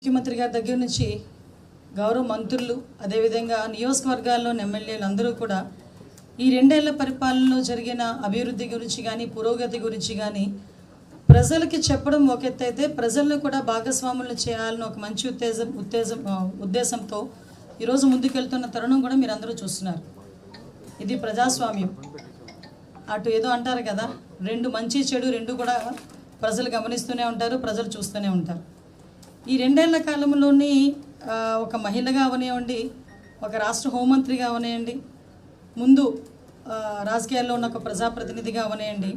ముఖ్యమంత్రి గారి దగ్గర నుంచి గౌరవ మంత్రులు అదేవిధంగా నియోజకవర్గాల్లోని ఎమ్మెల్యేలు అందరూ కూడా ఈ రెండేళ్ల పరిపాలనలో జరిగిన అభివృద్ధి గురించి కానీ పురోగతి గురించి కానీ ప్రజలకి చెప్పడం ఒక ఎత్తు అయితే ప్రజలను కూడా భాగస్వాములను చేయాలని ఒక మంచి ఉద్దేశంతో ఈరోజు ముందుకెళ్తున్న తరుణం కూడా మీరు అందరూ చూస్తున్నారు. ఇది ప్రజాస్వామ్యం. అటు ఏదో అంటారు కదా, రెండు మంచి చెడు రెండు కూడా ప్రజలు గమనిస్తూనే ఉంటారు, ప్రజలు చూస్తూనే ఉంటారు. ఈ రెండేళ్ల కాలంలోని ఒక మహిళగా అవనివ్వండి, ఒక రాష్ట్ర హోంమంత్రిగా అవనివ్వండి, ముందు రాజకీయాల్లో ఉన్న ఒక ప్రజాప్రతినిధిగా అవనివ్వండి,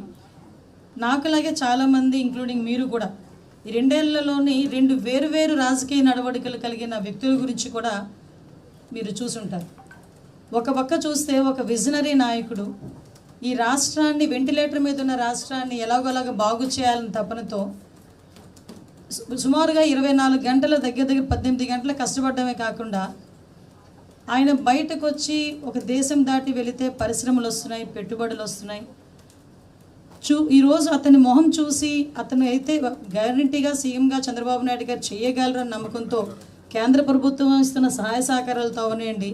నాకులాగే చాలామంది ఇంక్లూడింగ్ మీరు కూడా ఈ రెండేళ్లలోని రెండు వేరు రాజకీయ నడవడికలు కలిగిన వ్యక్తుల గురించి కూడా మీరు చూసుంటారు. ఒక పక్క చూస్తే ఒక విజనరీ నాయకుడు ఈ రాష్ట్రాన్ని, వెంటిలేటర్ మీద ఉన్న రాష్ట్రాన్ని ఎలాగోలాగా బాగు చేయాలని తపనతో సుమారుగా 24 గంటల దగ్గర 18 గంటలు కష్టపడమే కాకుండా ఆయన బయటకు వచ్చి ఒక దేశం దాటి వెళితే పరిశ్రమలు వస్తున్నాయి, పెట్టుబడులు వస్తున్నాయి. ఈరోజు అతని మొహం చూసి అతను అయితే గ్యారంటీగా సీఎంగా చంద్రబాబు నాయుడు గారు చేయగలరని నమ్మకంతో కేంద్ర ప్రభుత్వం ఇస్తున్న సహాయ సహకారాలతో అవనండి,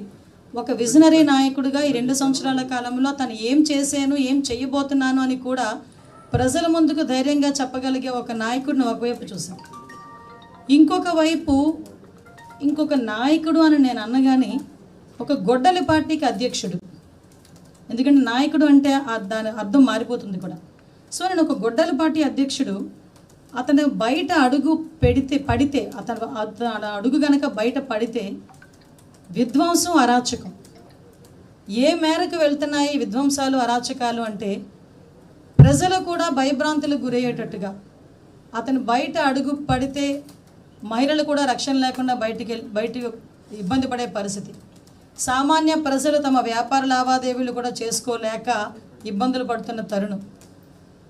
ఒక విజనరీ నాయకుడిగా ఈ 2 సంవత్సరాల కాలంలో తను ఏం చేశాను, ఏం చేయబోతున్నాను అని కూడా ప్రజల ముందుకు ధైర్యంగా చెప్పగలిగే ఒక నాయకుడిని ఒకవైపు చూశాను. ఇంకొక వైపు ఇంకొక నాయకుడు అని నేను అన్నగానే ఒక గొడ్డలి పార్టీకి అధ్యక్షుడు. ఎందుకంటే నాయకుడు అంటే దాని అర్థం మారిపోతుంది కూడా. సో నేను ఒక గొడ్డలి పార్టీ అధ్యక్షుడు, అతను బయట అడుగు పడితే అతను అడుగు గనక బయట పడితే విధ్వంసం, అరాచకం ఏ మేరకు వెళ్తున్నాయి విధ్వంసాలు, అరాచకాలు అంటే ప్రజలు కూడా భయభ్రాంతులకు గురయ్యేటట్టుగా అతను బయట అడుగు పడితే మహిళలు కూడా రక్షణ లేకుండా బయటికి ఇబ్బంది పడే పరిస్థితి. సామాన్య ప్రజలు తమ వ్యాపార లావాదేవీలు కూడా చేసుకోలేక ఇబ్బందులు పడుతున్న తరుణం.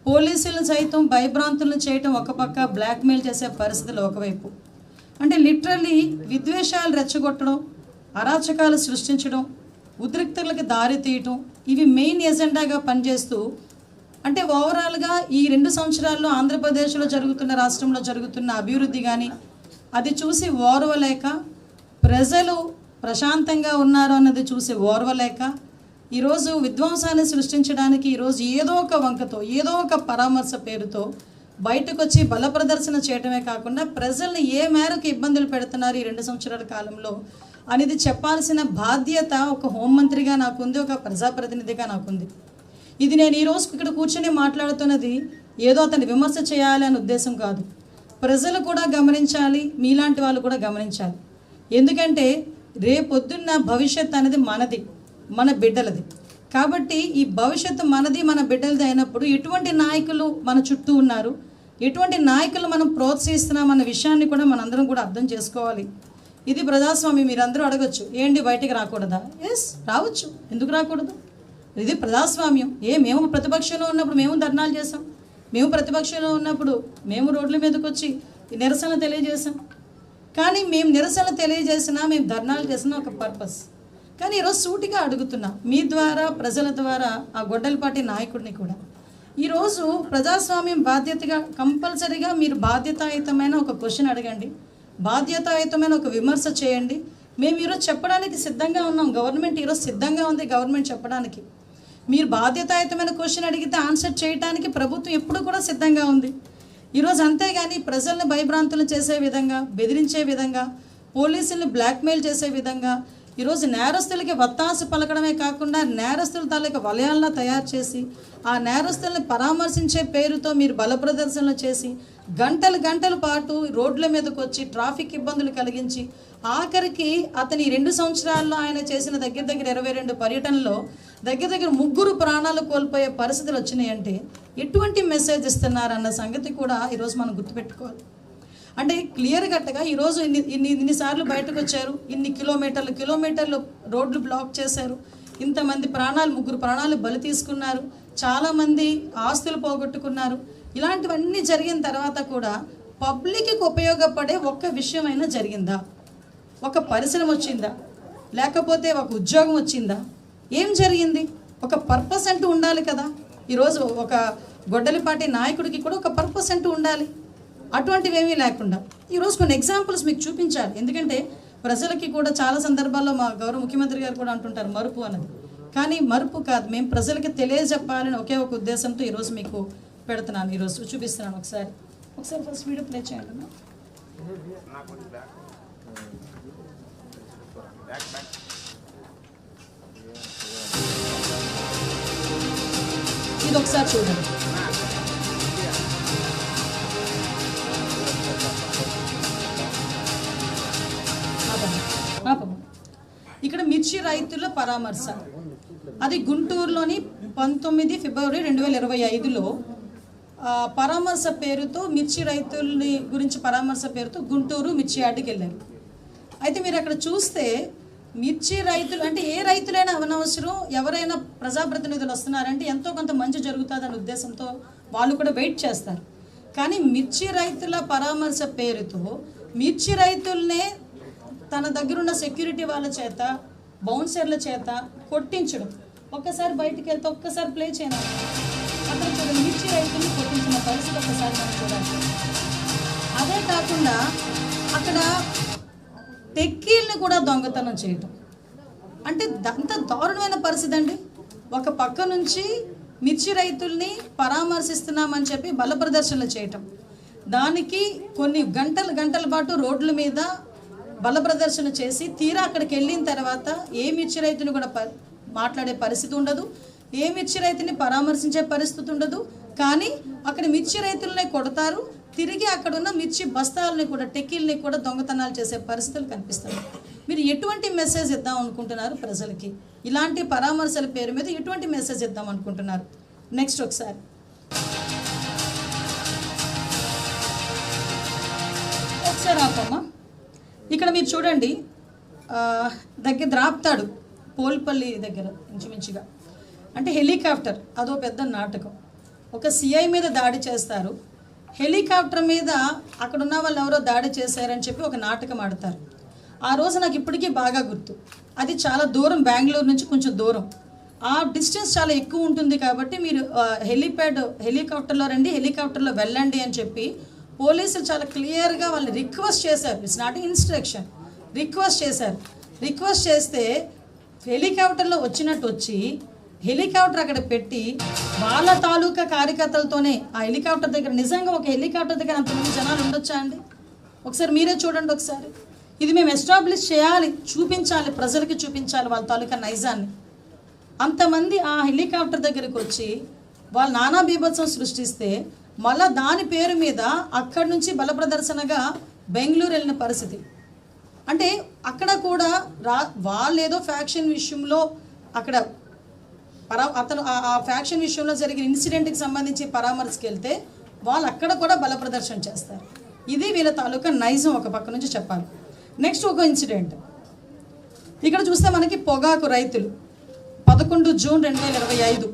పోలీసులను సైతం భయభ్రాంతులను చేయటం ఒక పక్క, బ్లాక్మెయిల్ చేసే పరిస్థితులు ఒకవైపు. అంటే లిటరల్లీ విద్వేషాలు రెచ్చగొట్టడం, అరాచకాలు సృష్టించడం, ఉద్రిక్తలకు దారి తీయటం, ఇవి మెయిన్ ఎజెండాగా పనిచేస్తూ అంటే ఓవరాల్గా ఈ 2 సంవత్సరాల్లో ఆంధ్రప్రదేశ్లో జరుగుతున్న, రాష్ట్రంలో జరుగుతున్న అభివృద్ధి కానీ అది చూసి ఓర్వలేక, ప్రజలు ప్రశాంతంగా ఉన్నారు అన్నది చూసి ఓర్వలేక ఈరోజు విధ్వంసాన్ని సృష్టించడానికి ఈరోజు ఏదో ఒక వంకతో, ఏదో ఒక పరామర్శ పేరుతో బయటకు వచ్చి బల ప్రదర్శన చేయటమే కాకుండా ప్రజల్ని ఏ మేరకు ఇబ్బందులు పెడుతున్నారు ఈ 2 సంవత్సరాల కాలంలో అనేది చెప్పాల్సిన బాధ్యత ఒక హోంమంత్రిగా నాకుంది, ఒక ప్రజాప్రతినిధిగా నాకుంది. ఇది నేను ఈరోజు ఇక్కడ కూర్చొని మాట్లాడుతున్నది ఏదో అతన్ని విమర్శ చేయాలి అనే ఉద్దేశం కాదు. ప్రజలు కూడా గమనించాలి, మీలాంటి వాళ్ళు కూడా గమనించాలి. ఎందుకంటే రేపొద్దున్న భవిష్యత్తు అనేది మనది, మన బిడ్డలది. కాబట్టి ఈ భవిష్యత్తు మనది, మన బిడ్డలది అయినప్పుడు ఎటువంటి నాయకులు మన చుట్టూ ఉన్నారు, ఎటువంటి నాయకులు మనం ప్రోత్సహిస్తున్నాం అన్న విషయాన్ని కూడా మనందరం కూడా అర్థం చేసుకోవాలి. ఇది ప్రజాస్వామ్యం. మీరందరూ అడగచ్చు, ఏంటి బయటికి రాకూడదా? ఎస్, రావచ్చు, ఎందుకు రాకూడదు? ఇది ప్రజాస్వామ్యం. మేము ప్రతిపక్షంలో ఉన్నప్పుడు మేము ధర్నాలు చేసాం, మేము ప్రతిపక్షంలో ఉన్నప్పుడు మేము రోడ్ల మీదకి వచ్చి నిరసన తెలియజేసాం. కానీ మేము నిరసన తెలియజేసినా, మేము ధర్నాలు చేసినా ఒక పర్పస్. కానీ ఈరోజు సూటిగా అడుగుతున్నా మీ ద్వారా, ప్రజల ద్వారా, ఆ గొడ్డలపాటి నాయకుడిని కూడా ఈరోజు ప్రజాస్వామ్యం బాధ్యతగా కంపల్సరీగా మీరు బాధ్యతాయుతమైన ఒక క్వశ్చన్ అడగండి, బాధ్యతాయుతమైన ఒక విమర్శ చేయండి. మేము ఈరోజు చెప్పడానికి సిద్ధంగా ఉన్నాం, గవర్నమెంట్ ఈరోజు సిద్ధంగా ఉంది గవర్నమెంట్ చెప్పడానికి. మీరు బాధ్యతాయుతమైన క్వశ్చన్ అడిగితే ఆన్సర్ చేయడానికి ప్రభుత్వం ఎప్పుడు కూడా సిద్ధంగా ఉంది ఈరోజు. అంతేగాని ప్రజలను భయభ్రాంతులు చేసే విధంగా, బెదిరించే విధంగా, పోలీసులను బ్లాక్మెయిల్ చేసే విధంగా ఈరోజు నేరస్తులకి వత్తాసు పలకడమే కాకుండా నేరస్తుల తాలూకా వలయాలను తయారు చేసి ఆ నేరస్తులను పరామర్శించే పేరుతో మీరు బల ప్రదర్శనలు చేసి గంటల పాటు రోడ్ల మీదకి వచ్చి ట్రాఫిక్ ఇబ్బందులు కలిగించి ఆఖరికి అతని 2 సంవత్సరాల్లో ఆయన చేసిన దగ్గర 22 పర్యటనలో దగ్గర 3 ప్రాణాలు కోల్పోయే పరిస్థితులు వచ్చినాయంటే ఎటువంటి మెసేజ్ ఇస్తున్నారన్న సంగతి కూడా ఈరోజు మనం గుర్తుపెట్టుకోవాలి. అంటే క్లియర్ కట్గా ఈరోజు ఇన్నిసార్లు బయటకు వచ్చారు, ఇన్ని కిలోమీటర్లు రోడ్లు బ్లాక్ చేశారు, ఇంతమంది ప్రాణాలు, 3 ప్రాణాలు బలి తీసుకున్నారు, చాలామంది ఆస్తులు పోగొట్టుకున్నారు. ఇలాంటివన్నీ జరిగిన తర్వాత కూడా పబ్లిక్కి ఉపయోగపడే ఒక్క విషయమైనా జరిగిందా? ఒక పరిశ్రమ వచ్చిందా? లేకపోతే ఒక ఉద్యోగం వచ్చిందా? ఏం జరిగింది? ఒక పర్పస్ అంటూ ఉండాలి కదా. ఈరోజు ఒక గొడ్డలిపాటి నాయకుడికి కూడా ఒక పర్పస్ అంటూ ఉండాలి. అటువంటివి ఏమీ లేకుండా ఈరోజు కొన్ని ఎగ్జాంపుల్స్ మీకు చూపించాలి. ఎందుకంటే ప్రజలకి కూడా చాలా సందర్భాల్లో మా గౌరవ ముఖ్యమంత్రి గారు కూడా అంటుంటారు మరుపు అన్నది. కానీ మరుపు కాదు, మేము ప్రజలకి తెలియజెప్పాలని ఒకే ఒక ఉద్దేశంతో ఈరోజు మీకు పెడుతున్నాను, ఈరోజు చూపిస్తున్నాను. ఒకసారి ఫస్ట్ వీడియో ప్లే చేయండి అన్న. ఇది ఒకసారి చూడండి. ఇక్కడ మిర్చి రైతుల పరామర్శ, అది గుంటూరులోని 19 ఫిబ్రవరి 2025లో పరామర్శ పేరుతో మిర్చి రైతుల్ని గురించి పరామర్శ పేరుతో గుంటూరు మిర్చి యార్డుకి వెళ్ళారు. అయితే మీరు అక్కడ చూస్తే మిర్చి రైతులు అంటే ఏ రైతులైనా అవనవసరం, ఎవరైనా ప్రజాప్రతినిధులు వస్తున్నారంటే ఎంతో కొంత మంచి జరుగుతుందనే ఉద్దేశంతో వాళ్ళు కూడా వెయిట్ చేస్తారు. కానీ మిర్చి రైతుల పరామర్శ పేరుతో మిర్చి రైతుల్నే తన దగ్గరున్న సెక్యూరిటీ వాళ్ళ చేత, బౌన్సర్ల చేత కొట్టించడం. ఒక్కసారి బయటికి వెళ్తే ఒక్కసారి ప్లే చేయను అక్కడ చూడండి, మిర్చి రైతుల్ని కొట్టించిన పరిస్థితి ఒక్కసారి మనం చూడాలి. అదే కాకుండా అక్కడ టెక్కీల్ని కూడా దొంగతనం చేయటం అంటే అంత దారుణమైన పరిస్థితి అండి. ఒక పక్క నుంచి మిర్చి రైతుల్ని పరామర్శిస్తున్నామని చెప్పి బల ప్రదర్శనలు చేయటం, దానికి కొన్ని గంటల పాటు రోడ్ల మీద బల ప్రదర్శన చేసి తీరా అక్కడికి వెళ్ళిన తర్వాత ఏ మిర్చి రైతుని కూడా మాట్లాడే పరిస్థితి ఉండదు, ఏ మిర్చి రైతుని పరామర్శించే పరిస్థితి ఉండదు. కానీ అక్కడ మిర్చి రైతులనే కొడతారు, తిరిగి అక్కడ ఉన్న మిర్చి బస్తాలని కూడా, టెక్కీల్ని కూడా దొంగతనాలు చేసే పరిస్థితులు కనిపిస్తాయి. మీరు ఎటువంటి మెసేజ్ ఇద్దాం అనుకుంటున్నారు ప్రజలకి? ఇలాంటి పరామర్శల పేరు మీద ఎటువంటి మెసేజ్ ఇద్దాం అనుకుంటున్నారు? నెక్స్ట్ ఒకసారి ఆపమ్మా. ఇక్కడ మీరు చూడండి, దగ్గర ద్రాప్తాడు పోల్పల్లి దగ్గర ఇంచుమించుగా అంటే హెలికాప్టర్, అదో పెద్ద నాటకం. ఒక సిఐ మీద దాడి చేస్తారు, హెలికాప్టర్ మీద అక్కడ ఉన్న వాళ్ళు ఎవరో దాడి చేశారని చెప్పి ఒక నాటకం ఆడతారు. ఆ రోజు నాకు ఇప్పటికీ బాగా గుర్తు. అది చాలా దూరం, బెంగళూరు నుంచి కొంచెం దూరం, ఆ డిస్టెన్స్ చాలా ఎక్కువ ఉంటుంది. కాబట్టి మీరు హెలికాప్టర్లో రండి, హెలికాప్టర్లో వెళ్ళండి అని చెప్పి పోలీసులు చాలా క్లియర్గా వాళ్ళని రిక్వెస్ట్ చేశారు. ఇట్స్ నాట్ ఇన్స్ట్రక్షన్, రిక్వెస్ట్ చేశారు. రిక్వెస్ట్ చేస్తే హెలికాప్టర్లో వచ్చినట్టు వచ్చి హెలికాప్టర్ అక్కడ పెట్టి వాళ్ళ తాలూకా కార్యకర్తలతోనే ఆ హెలికాప్టర్ దగ్గర, నిజంగా ఒక హెలికాప్టర్ దగ్గర అంతమంది జనాలు ఉండొచ్చా అండి? ఒకసారి మీరే చూడండి. ఒకసారి ఇది మేము ఎస్టాబ్లిష్ చేయాలి, చూపించాలి, ప్రజలకి చూపించాలి వాళ్ళ తాలూకా నైజాన్ని. అంతమంది ఆ హెలికాప్టర్ దగ్గరికి వచ్చి వాళ్ళు నానా బీభత్సం సృష్టిస్తే మళ్ళీ దాని పేరు మీద అక్కడి నుంచి బల ప్రదర్శనగా బెంగళూరు వెళ్ళిన పరిస్థితి. అంటే అక్కడ కూడా వాళ్ళు ఏదో ఫ్యాక్షన్ విషయంలో అక్కడ అతను ఆ ఫ్యాక్షన్ విషయంలో జరిగిన ఇన్సిడెంట్కి సంబంధించి పరామర్శకి వెళ్తే వాళ్ళు అక్కడ కూడా బల ప్రదర్శన చేస్తారు. ఇది వీళ్ళ తాలూకా నైజం ఒక పక్క నుంచి చెప్పాలి. నెక్స్ట్ ఒక ఇన్సిడెంట్ ఇక్కడ చూస్తే మనకి పొగాకు రైతులు 11 జూన్ 2025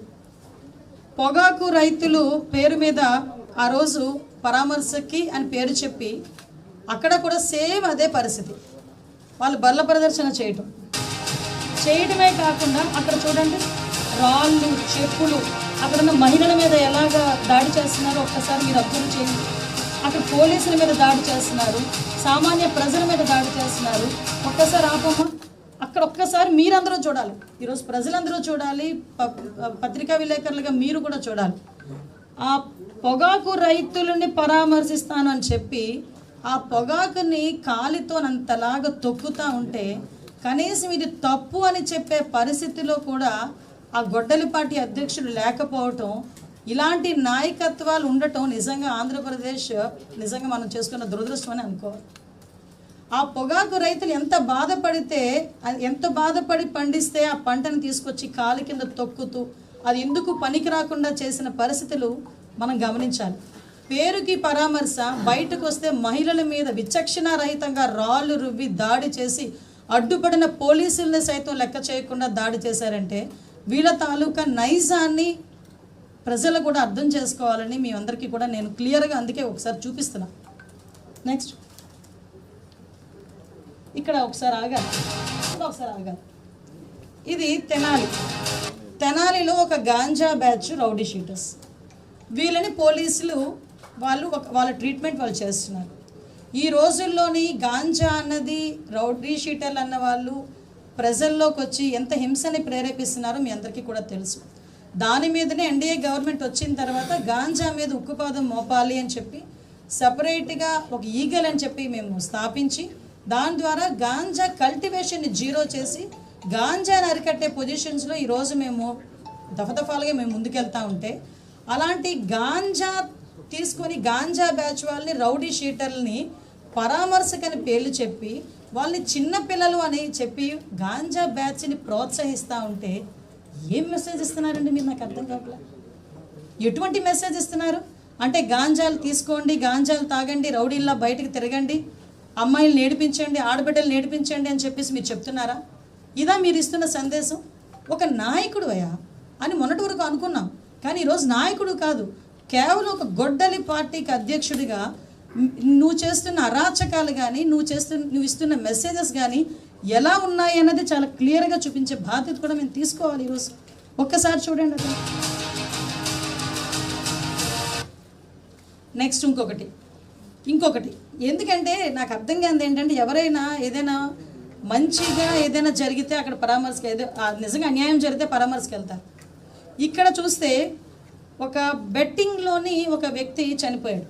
పొగాకు రైతులు పేరు మీద ఆ రోజు పరామర్శకి అని పేరు చెప్పి అక్కడ కూడా సేమ్ అదే పరిస్థితి, వాళ్ళు బల్ల ప్రదర్శన చేయడమే కాకుండా అక్కడ చూడండి రాళ్ళు, చెప్పులు, అక్కడ ఉన్న మహిళల మీద ఎలాగా దాడి చేస్తున్నారో ఒక్కసారి మీరు అబ్జర్వ్ చేయండి. అక్కడ పోలీసుల మీద దాడి చేస్తున్నారు, సామాన్య ప్రజల మీద దాడి చేస్తున్నారు. ఒక్కసారి ఆపమ్మ, అక్కడ ఒక్కసారి మీరందరూ చూడాలి, ఈరోజు ప్రజలందరూ చూడాలి, పత్రికా విలేకరులుగా మీరు కూడా చూడాలి. ఆ పొగాకు రైతులని పరామర్శిస్తాను అని చెప్పి ఆ పొగాకుని కాలితోనంతలాగా తొక్కుతూ ఉంటే కనీసం ఇది తప్పు అని చెప్పే పరిస్థితిలో కూడా ఆ గొడ్డలిపాటి అధ్యక్షుడు లేకపోవటం, ఇలాంటి నాయకత్వాలు ఉండటం నిజంగా ఆంధ్రప్రదేశ్ నిజంగా మనం చేసుకున్న దురదృష్టం అని అనుకోవాలి. ఆ పొగాకు రైతులు ఎంత బాధపడి పండిస్తే ఆ పంటను తీసుకొచ్చి కాలు కింద తొక్కుతూ అది ఎందుకు పనికి రాకుండా చేసిన పరిస్థితులు మనం గమనించాలి. పేరుకి పరామర్శ, బయటకు వస్తే మహిళల మీద విచక్షణారహితంగా రాళ్ళు రువ్వి దాడి చేసి అడ్డుపడిన పోలీసుల్ని సైతం లెక్క చేయకుండా దాడి చేశారంటే వీళ్ళ తాలూకా నైజాన్ని ప్రజలు కూడా అర్థం చేసుకోవాలని మీ అందరికీ కూడా నేను క్లియర్గా అందుకే ఒకసారి చూపిస్తున్నా. నెక్స్ట్ ఇక్కడ ఒకసారి ఆగాలి. ఇది తెనాలిలో ఒక గాంజా బ్యాచ్ రౌడీ షీటర్స్. వీళ్ళని పోలీసులు వాళ్ళ ట్రీట్మెంట్ వాళ్ళు చేస్తున్నారు. ఈ రోజుల్లోని గాంజా అన్నది రౌడీ షీటర్లు అన్న వాళ్ళు ప్రజల్లోకి వచ్చి ఎంత హింసని ప్రేరేపిస్తున్నారో మీ అందరికీ కూడా తెలుసు. దాని మీదనే ఎన్డీఏ గవర్నమెంట్ వచ్చిన తర్వాత గాంజా మీద ఉక్కుపాదం మోపాలి అని చెప్పి సపరేట్గా ఒక ఈగల్ అని చెప్పి మేము స్థాపించి దాని ద్వారా గాంజా కల్టివేషన్ని జీరో చేసి గాంజాని అరికట్టే పొజిషన్స్లో ఈరోజు మేము దఫదఫాలుగా మేము ముందుకెళ్తూ ఉంటే, అలాంటి గాంజా తీసుకొని గాంజా బ్యాచ్ వాళ్ళని రౌడీ షీటర్లని పరామర్శకని పేర్లు చెప్పి వాళ్ళని చిన్నపిల్లలు అని చెప్పి గాంజా బ్యాచ్ని ప్రోత్సహిస్తూ ఉంటే ఏం మెసేజ్ ఇస్తున్నారండి మీరు? నాకు అర్థం కావట్లేదు. ఎటువంటి మెసేజ్ ఇస్తున్నారు అంటే గాంజాలు తీసుకోండి, గాంజాలు తాగండి, రౌడీల్లా బయటకు తిరగండి, అమ్మాయిలు నేర్పించండి, ఆడబిడ్డలు నేర్పించండి అని చెప్పేసి మీరు చెప్తున్నారా? ఇదా మీరు ఇస్తున్న సందేశం? ఒక నాయకుడు అయ్యా అని మొన్నటి వరకు అనుకున్నాం, కానీ ఈరోజు నాయకుడు కాదు, కేవలం ఒక గొడ్డలి పార్టీకి అధ్యక్షుడిగా నువ్వు చేస్తున్న అరాచకాలు కానీ నువ్వు ఇస్తున్న మెసేజెస్ కానీ ఎలా ఉన్నాయి అన్నది చాలా క్లియర్గా చూపించే బాధ్యత కూడా మేము తీసుకోవాలి. ఈరోజు ఒక్కసారి చూడండి అక్కడ. నెక్స్ట్ ఇంకొకటి ఎందుకంటే నాకు అర్థం కాదు ఏంటంటే, ఎవరైనా ఏదైనా మంచిగా ఏదైనా జరిగితే అక్కడ పరామర్శకి, నిజంగా అన్యాయం జరిగితే పరామర్శకి వెళ్తారు. ఇక్కడ చూస్తే ఒక బెట్టింగ్లోని ఒక వ్యక్తి చనిపోయాడు.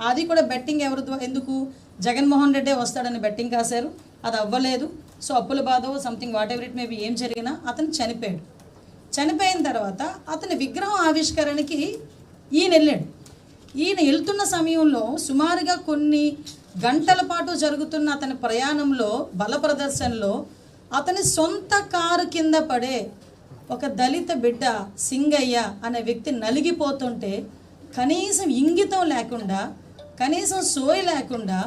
అది కూడా బెట్టింగ్ ఎందుకు జగన్మోహన్ రెడ్డి వస్తాడని బెట్టింగ్ కాశారు, అది అవ్వలేదు. సో అప్పుల బాధో something whatever it maybe ఏం జరిగినా అతను చనిపోయాడు. చనిపోయిన తర్వాత అతని విగ్రహం ఆవిష్కరణకి ఈయన వెళ్ళాడు. ఈయన వెళ్తున్న సమయంలో సుమారుగా కొన్ని గంటల పాటు జరుగుతున్న అతని ప్రయాణంలో బల ప్రదర్శనలో అతని సొంత కారు కింద పడే ఒక దళిత బిడ్డ సింగయ్య అనే వ్యక్తి నలిగిపోతుంటే కనీసం ఇంగితం లేకుండా, కనీసం సోయి లేకుండా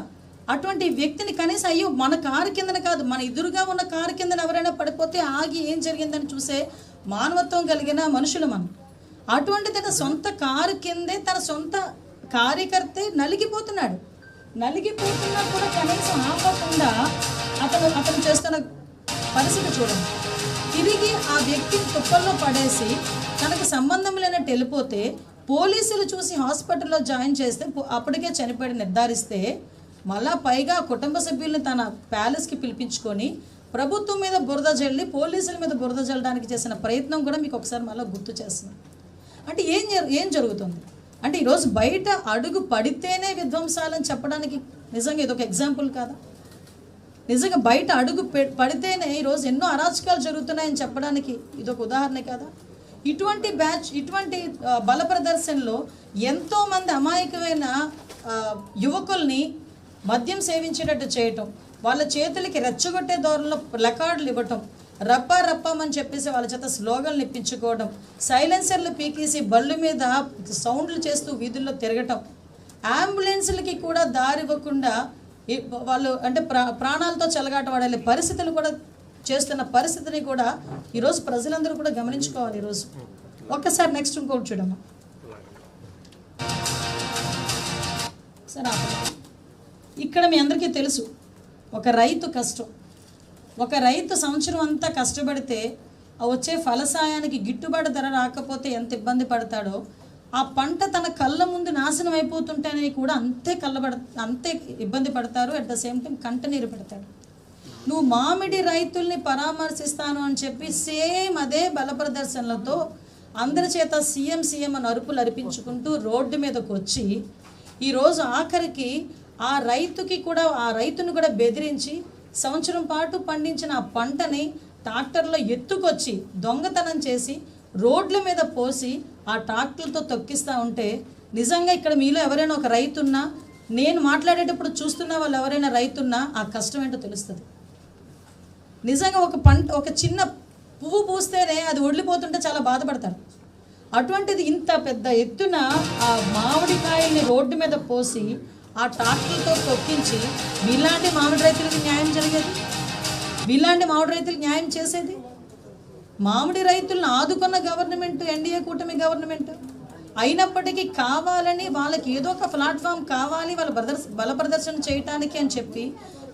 అటువంటి వ్యక్తిని కనీసం అయ్యో మన కారు కిందన కాదు, మన ఎదురుగా ఉన్న కారు కిందన ఎవరైనా పడిపోతే ఆగి ఏం జరిగిందని చూసే మానవత్వం కలిగిన మనుషులు మనం. అటువంటి తన సొంత కారు కిందే తన సొంత కార్యకర్తే నలిగిపోతున్నా కూడా కనీసం ఆపకుండా అతను చేస్తున్న పరిస్థితి చూడండి. తిరిగి ఆ వ్యక్తిని తుప్పల్లో పడేసి తనకు సంబంధం లేనట్టు వెళ్ళిపోతే పోలీసులు చూసి హాస్పిటల్లో జాయిన్ చేస్తే అప్పటికే చనిపోయి నిర్ధారిస్తే మళ్ళా పైగా కుటుంబ సభ్యుల్ని తన ప్యాలెస్కి పిలిపించుకొని ప్రభుత్వం మీద బురద జల్లి పోలీసుల మీద బురద జల్లడానికి చేసిన ప్రయత్నం కూడా మీకు ఒకసారి మళ్ళీ గుర్తు చేస్తుంది. అంటే ఏం జరుగుతుంది అంటే ఈరోజు బయట అడుగు పడితేనే విధ్వంసాలని చెప్పడానికి నిజంగా ఇదొక ఎగ్జాంపుల్ కాదా? నిజంగా బయట అడుగు పడితేనే ఈరోజు ఎన్నో అరాచకాలు జరుగుతున్నాయని చెప్పడానికి ఇదొక ఉదాహరణ కాదా? ఇటువంటి బల ప్రదర్శనలో ఎంతోమంది అమాయకమైన యువకుల్ని మద్యం సేవించేటట్టు చేయటం, వాళ్ళ చేతులకి రెచ్చగొట్టే ధోరణిలో ప్లకార్డులు ఇవ్వటం, రప్పమని చెప్పేసి వాళ్ళ చేత స్లోగన్లు ఇప్పించుకోవడం, సైలెన్సర్లు పీకేసి బళ్ళు మీద సౌండ్లు చేస్తూ వీధుల్లో తిరగటం, అంబులెన్సులకి కూడా దారి ఇవ్వకుండా వాళ్ళు అంటే ప్రాణాలతో చెలగాటవాడే పరిస్థితులు కూడా చేస్తున్న పరిస్థితిని కూడా ఈరోజు ప్రజలందరూ కూడా గమనించుకోవాలి. ఈరోజు ఒక్కసారి నెక్స్ట్ ఇంకోటి చూడమ్మా. సరే, ఇక్కడ మీ అందరికీ తెలుసు ఒక రైతు కష్టం. ఒక రైతు సంవత్సరం అంతా కష్టపడితే వచ్చే ఫలసాయానికి గిట్టుబాటు ధర రాకపోతే ఎంత ఇబ్బంది పడతాడో, ఆ పంట తన కళ్ళ ముందు నాశనం అయిపోతుంటేనే కూడా అంతే ఇబ్బంది పడతారు. అట్ ద సేమ్ టైం కంటనీరు పెడతాడు. నువ్వు మామిడి రైతుల్ని పరామర్శిస్తాను అని చెప్పి సేమ్ అదే బల ప్రదర్శనలతో అందరి చేత సీఎం అని అరుపులు అరిపించుకుంటూ రోడ్డు మీదకు వచ్చి ఈరోజు ఆఖరికి ఆ రైతును కూడా బెదిరించి సంవత్సరం పాటు పండించిన ఆ పంటని ట్రాక్టర్లో ఎత్తుకొచ్చి దొంగతనం చేసి రోడ్ల మీద పోసి ఆ ట్రాక్టర్లతో తొక్కిస్తూ ఉంటే నిజంగా ఇక్కడ మీలో ఎవరైనా ఒక రైతున్నా, నేను మాట్లాడేటప్పుడు చూస్తున్న వాళ్ళు ఎవరైనా రైతున్నా ఆ కష్టం ఏంటో తెలుస్తుంది. నిజంగా ఒక చిన్న పువ్వు పూస్తేనే అది వదిలిపోతుంటే చాలా బాధపడతారు. అటువంటిది ఇంత పెద్ద ఎత్తున ఆ మామిడికాయల్ని రోడ్డు మీద పోసి ఆ ట్రాక్టర్లతో తొక్కించి వీళ్ళంటి మామిడి రైతులకు న్యాయం జరిగేది, వీళ్ళంటి మామిడి రైతులకు న్యాయం చేసేది. మామిడి రైతులను ఆదుకున్న గవర్నమెంట్ ఎన్డీఏ కూటమి గవర్నమెంట్ అయినప్పటికీ కావాలని వాళ్ళకి ఏదో ఒక ప్లాట్ఫామ్ కావాలి వాళ్ళ బల ప్రదర్శన చేయటానికి అని చెప్పి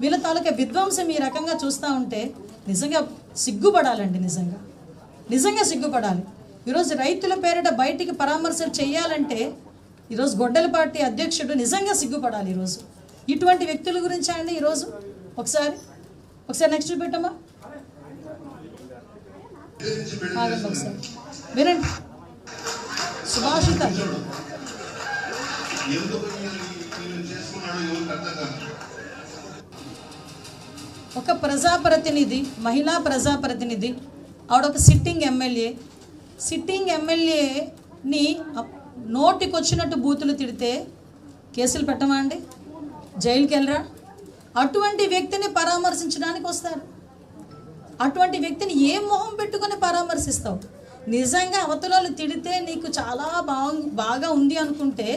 వీళ్ళ తాలూకా విధ్వంసం ఈ రకంగా చూస్తూ ఉంటే నిజంగా సిగ్గుపడాలండి. నిజంగా సిగ్గుపడాలి. ఈరోజు రైతుల పేరిట బయటికి పరామర్శలు చేయాలంటే ఈరోజు గొడ్డలి పార్టీ అధ్యక్షుడు నిజంగా సిగ్గుపడాలి. ఈరోజు ఇటువంటి వ్యక్తుల గురించి అండి ఈరోజు ఒకసారి నెక్స్ట్ పెట్టమ్మా, ఆగండి ఒకసారి వినండి. సుభాషిత ఒక ప్రజాప్రతినిధి, మహిళా ప్రజాప్రతినిధి, ఆవిడ ఒక సిట్టింగ్ ఎమ్మెల్యేని నోటికి వచ్చినట్టు బూతులు తిడితే కేసులు పెట్టమా అండి? జైలుకి వెళ్ళరా? అటువంటి వ్యక్తిని పరామర్శించడానికి వస్తారు. అటువంటి వ్యక్తిని ఏం మొహం పెట్టుకొని పరామర్శిస్తావు? నిజంగా అవతలలో తిడితే నీకు చాలా బాగా ఉంది అనుకుంటే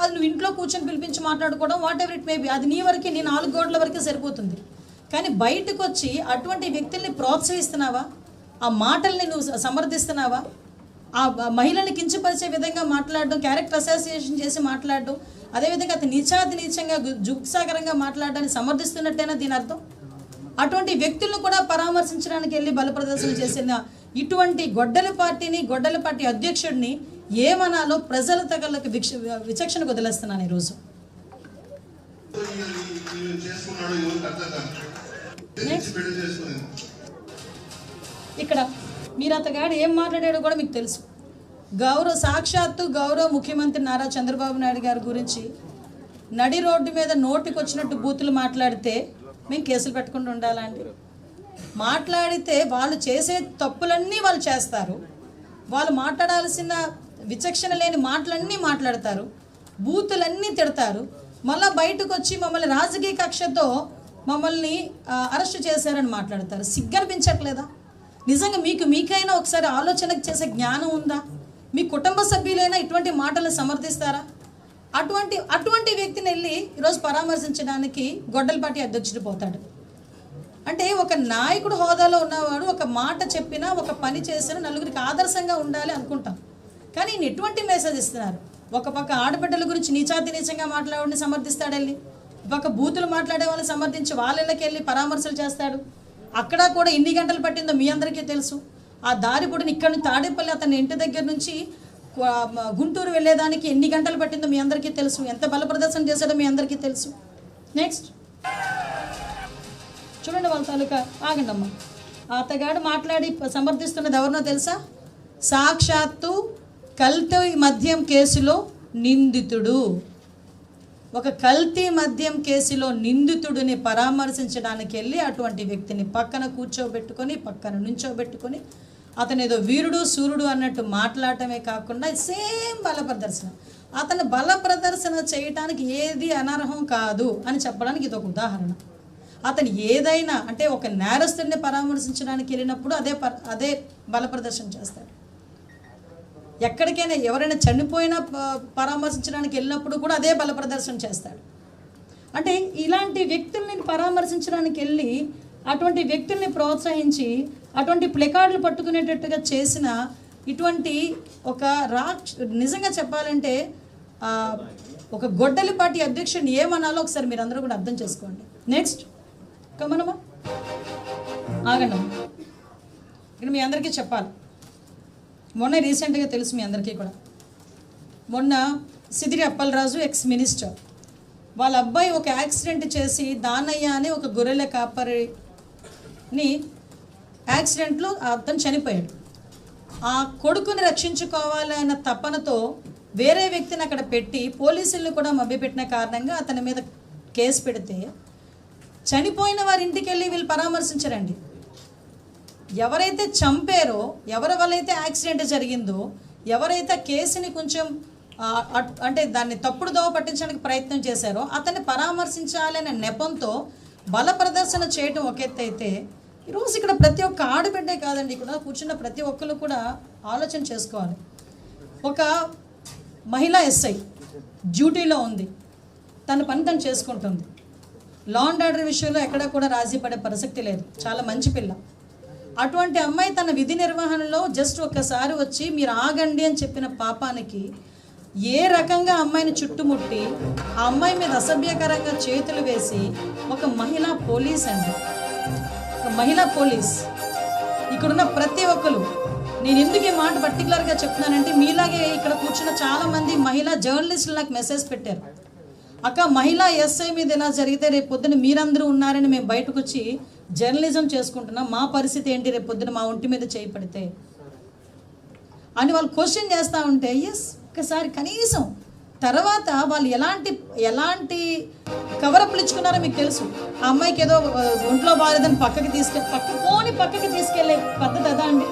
అది నువ్వు ఇంట్లో కూర్చొని పిలిపించి మాట్లాడుకోవడం, what ever it may be, అది నీ వరకే, నీ 4 గోడల వరకే సరిపోతుంది. కానీ బయటకు వచ్చి అటువంటి వ్యక్తుల్ని ప్రోత్సహిస్తున్నావా? ఆ మాటల్ని నువ్వు సమర్థిస్తున్నావా? ఆ మహిళని కించపరిచే విధంగా మాట్లాడడం, క్యారెక్టర్ అసోసియేషన్ చేసి మాట్లాడడం, అదేవిధంగా అతను నీచంగా జుగ్సాకరంగా మాట్లాడడాన్ని సమర్థిస్తున్నట్టేనా దీని అర్థం? అటువంటి వ్యక్తులను కూడా పరామర్శించడానికి వెళ్ళి బల ప్రదర్శన చేసిన ఇటువంటి గొడ్డలి పార్టీ అధ్యక్షుడిని ఏమనాలో ప్రజల తగలకు విచక్షణకు వదిలేస్తున్నాను ఈరోజు. ఇక్కడ మీరు అతగాడు ఏం మాట్లాడాడో కూడా మీకు తెలుసు. సాక్షాత్తు గౌరవ ముఖ్యమంత్రి నారా చంద్రబాబు నాయుడు గారి గురించి నడి రోడ్డు మీద నోటికి వచ్చినట్టు బూతులు మాట్లాడితే మేము కేసులు పెట్టకుండా ఉండాలండి? మాట్లాడితే వాళ్ళు చేసే తప్పులన్నీ వాళ్ళు చేస్తారు, వాళ్ళు మాట్లాడాల్సిన విచక్షణ లేని మాటలన్నీ మాట్లాడతారు, బూతులన్నీ తిడతారు, మళ్ళీ బయటకు వచ్చి మమ్మల్ని రాజకీయ కక్షతో మమ్మల్ని అరెస్ట్ చేశారని మాట్లాడతారు. సిగ్గనిపించట్లేదా? నిజంగా మీకైనా ఒకసారి ఆలోచనకు చేసే జ్ఞానం ఉందా? మీ కుటుంబ సభ్యులైనా ఇటువంటి మాటలు సమర్థిస్తారా? అటువంటి వ్యక్తిని వెళ్ళి ఈరోజు పరామర్శించడానికి గొడ్డలి పార్టీ అధ్యక్షుడు పోతాడు అంటే, ఒక నాయకుడు హోదాలో ఉన్నవాడు ఒక మాట చెప్పినా, ఒక పని చేసినా నలుగురికి ఆదర్శంగా ఉండాలి అనుకుంటాం. కానీ ఈయన ఎటువంటి మెసేజ్ ఇస్తున్నారు? ఒక పక్క ఆడబిడ్డల గురించి నీచంగా మాట్లాడే సమర్థిస్తాడు వెళ్ళి, ఒక బూతులు మాట్లాడే వాళ్ళని సమర్థించి వాళ్ళకి వెళ్ళి పరామర్శలు చేస్తాడు. అక్కడ కూడా ఎన్ని గంటలు పట్టిందో మీ అందరికీ తెలుసు. ఆ దారి పొడిని ఇక్కడ నుంచి తాడేపల్లి అతని ఇంటి దగ్గర నుంచి గుంటూరు వెళ్ళేదానికి ఎన్ని గంటలు పట్టిందో మీ అందరికీ తెలుసు. ఎంత బల ప్రదర్శన చేశాడో మీ అందరికీ తెలుసు. నెక్స్ట్ చూడండి వాళ్ళ తాలూకా, ఆగండి అమ్మ. అతగాడు మాట్లాడి సమర్థిస్తున్నది ఎవరినో తెలుసా? సాక్షాత్తు కల్తీ మద్యం కేసులో నిందితుడు. ఒక కల్తీ మద్యం కేసులో నిందితుడిని పరామర్శించడానికి వెళ్ళి అటువంటి వ్యక్తిని పక్కన కూర్చోబెట్టుకొని, పక్కన నుంచోబెట్టుకొని అతను ఏదో వీరుడు సూర్యుడు అన్నట్టు మాట్లాడటమే కాకుండా సేమ్ బల ప్రదర్శన. అతను బల ప్రదర్శన చేయటానికి ఏది అనర్హం కాదు అని చెప్పడానికి ఇది ఒక ఉదాహరణ. అతను ఏదైనా అంటే ఒక నేరస్తుడిని పరామర్శించడానికి వెళ్ళినప్పుడు అదే బల ప్రదర్శన చేస్తాడు. ఎక్కడికైనా ఎవరైనా చనిపోయినా పరామర్శించడానికి వెళ్ళినప్పుడు కూడా అదే బల ప్రదర్శన చేస్తాడు. అంటే ఇలాంటి వ్యక్తుల్ని పరామర్శించడానికి వెళ్ళి అటువంటి వ్యక్తుల్ని ప్రోత్సహించి అటువంటి ప్లెకార్డులు పట్టుకునేటట్టుగా చేసిన ఇటువంటి ఒక నిజంగా చెప్పాలంటే ఒక గొడ్డలి పార్టీ అధ్యక్షుడిని ఏమనాలో ఒకసారి మీరు అందరూ కూడా అర్థం చేసుకోండి. నెక్స్ట్ కమనమ్మా, ఆగండి. ఇక్కడ మీ అందరికీ చెప్పాలి, మొన్న రీసెంట్గా తెలుసు మీ అందరికీ కూడా, మొన్న సిదిరి అప్పలరాజు ఎక్స్ మినిస్టర్ వాళ్ళ అబ్బాయి ఒక యాక్సిడెంట్ చేసి దానయ్య అని ఒక గొర్రెల కాపరిని యాక్సిడెంట్లో అతను చనిపోయాడు. ఆ కొడుకుని రక్షించుకోవాలన్న తపనతో వేరే వ్యక్తిని అక్కడ పెట్టి పోలీసులను కూడా మభ్యపెట్టిన కారణంగా అతని మీద కేసు పెడితే చనిపోయిన వారి ఇంటికి వెళ్ళి వీళ్ళు పరామర్శించరండి. ఎవరైతే చంపారో, ఎవరి వల్ల అయితే యాక్సిడెంట్ జరిగిందో, ఎవరైతే కేసుని కొంచెం అంటే దాన్ని తప్పుడు దోవ పట్టించడానికి ప్రయత్నం చేశారో అతన్ని పరామర్శించాలనే నెపంతో బల ప్రదర్శన చేయడం ఒక ఎత్తు అయితే, ఈరోజు ఇక్కడ ప్రతి ఒక్క ఆడబిడ్డే కాదండి, ఇక్కడ కూర్చున్న ప్రతి ఒక్కరు కూడా ఆలోచన చేసుకోవాలి. ఒక మహిళా ఎస్ఐ డ్యూటీలో ఉంది, తన పని తను చేసుకుంటుంది. లా అండ్ ఆర్డర్ విషయంలో ఎక్కడా కూడా రాజీ పడే ప్రసక్తి లేదు, చాలా మంచి పిల్ల. అటువంటి అమ్మాయి తన విధి నిర్వహణలో జస్ట్ ఒక్కసారి వచ్చి మీరు ఆగండి అని చెప్పిన పాపానికి ఏ రకంగా అమ్మాయిని చుట్టుముట్టి ఆ అమ్మాయి మీద అసభ్యకరంగా చేతులు వేసి ఒక మహిళా పోలీస్ అండి, ఒక మహిళా పోలీస్, ఇక్కడున్న ప్రతి ఒక్కరు నేను ఎందుకు ఈ మాట పర్టికులర్గా చెప్తున్నానంటే, మీలాగే ఇక్కడ కూర్చున్న చాలామంది మహిళా జర్నలిస్టులు నాకు మెసేజ్ పెట్టారు, అక్క మహిళా ఎస్ఐ మీద ఇలా జరిగితే రేపు పొద్దున మీరందరూ ఉన్నారని మేము బయటకు వచ్చి జర్నలిజం చేసుకుంటున్నాం, మా పరిస్థితి ఏంటి రేపు పొద్దున మా ఒంటి మీద చేయి పడితే అని వాళ్ళు క్వశ్చన్ చేస్తూ ఉంటే, ఎస్ ఒకసారి కనీసం తర్వాత వాళ్ళు ఎలాంటి కవరప్లు ఇచ్చుకున్నారో మీకు తెలుసు. ఆ అమ్మాయికి ఏదో ఒంట్లో బాగాలేదని పక్కకి తీసుకెళ్లే పద్ధతి అదా అండి?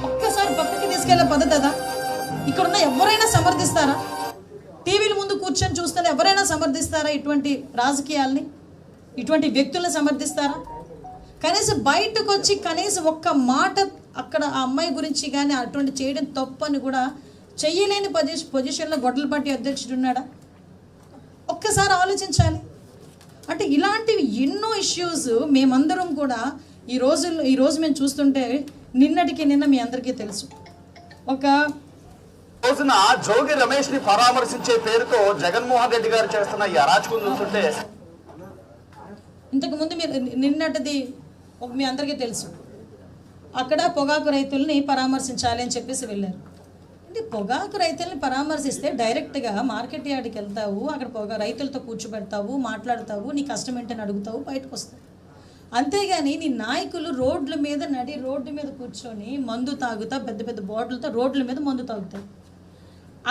ఒక్కసారి పక్కకి తీసుకెళ్లే పద్ధతి అదా? ఇక్కడున్న ఎవరైనా సమర్థిస్తారా? టీవీల ముందు కూర్చొని చూస్తే ఎవరైనా సమర్థిస్తారా? ఇటువంటి రాజకీయాల్ని, ఇటువంటి వ్యక్తులను సమర్థిస్తారా? కనీసం బయటకు వచ్చి కనీసం ఒక్క మాట అక్కడ ఆ అమ్మాయి గురించి కానీ అటువంటి చేయడం తప్పని కూడా చెయ్యలేని పొజిషన్లో గొడ్డలపాటి అధ్యక్షుడు ఉన్నాడా? ఒక్కసారి ఆలోచించాలి. అంటే ఇలాంటివి ఎన్నో ఇష్యూస్ మేమందరం కూడా ఈరోజు మేము చూస్తుంటే నిన్న మీ అందరికీ తెలుసు, ఒక రోజున జోగి రమేష్ ని పరామర్శించే పేరుతో జగన్మోహన్ రెడ్డి గారు చేస్తున్న ఈ అరాచకం చూస్తుంటే, ఇంతకు ముందు మీరు నిన్నటిది మీ అందరికీ తెలుసు, అక్కడ పొగాకు రైతుల్ని పరామర్శించాలి అని చెప్పేసి వెళ్ళారు. అంటే పొగాకు రైతుల్ని పరామర్శిస్తే డైరెక్ట్గా మార్కెట్ యార్డ్కి వెళ్తావు, అక్కడ రైతులతో కూర్చోబెడతావు, మాట్లాడతావు, నీ కష్టం ఏంటని అడుగుతావు, బయటకు వస్తావు. అంతేగాని నీ నాయకులు రోడ్ల మీద కూర్చొని మందు తాగుతా, పెద్ద పెద్ద బాటిల్తో రోడ్ల మీద మందు తాగుతారు.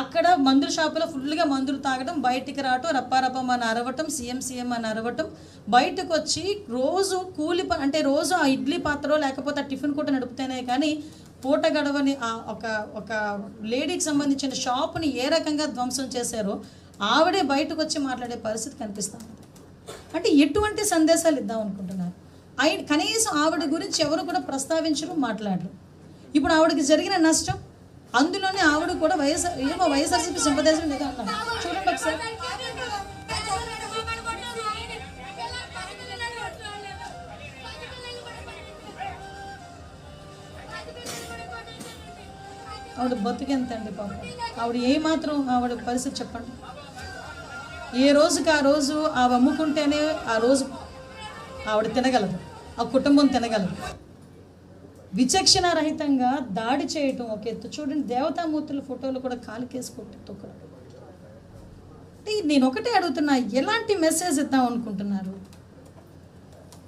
అక్కడ మందుల షాపులో ఫుల్గా మందులు తాగడం, బయటికి రావటం, రప్పారప్పం అని అరవటం, సీఎం అని అరవటం, బయటకు వచ్చి రోజు అంటే రోజు ఆ ఇడ్లీ పాత్ర లేకపోతే ఆ టిఫిన్ కూడా నడుపుతేనే కానీ పూట గడవని ఒక లేడీకి సంబంధించిన షాపుని ఏ రకంగా ధ్వంసం చేశారో ఆవిడే బయటకు వచ్చి మాట్లాడే పరిస్థితి కనిపిస్తుంది. అంటే ఎటువంటి సందేశాలు ఇద్దాం అనుకుంటున్నారు? కనీసం ఆవిడ గురించి ఎవరు కూడా ప్రస్తావించరు, మాట్లాడరు. ఇప్పుడు ఆవిడకి జరిగిన నష్టం, అందులోనే ఆవిడ కూడా వైఎస్ఆర్సీపీ సింపదేశం లేదా అన్నారు. చూడండి ఒకసారి. ఆవిడ బతుకెంతండి పాపం, ఆవిడ ఏమాత్రం ఆవిడ పరిస్థితి చెప్పండి. ఏ రోజుకి ఆ రోజు ఆవిడ అమ్ముకుంటేనే ఆ రోజు ఆవిడ తినగలదు, ఆ కుటుంబం తినగలదు. విచక్షణ రహితంగా దాడి చేయటం ఒక ఎత్తు. చూడండి, దేవతామూర్తుల ఫోటోలు కూడా కాలుకేసి కొట్టి తొక్కడం. అంటే నేను ఒకటే అడుగుతున్నా, ఎలాంటి మెసేజ్ ఇద్దాం అనుకుంటున్నారు?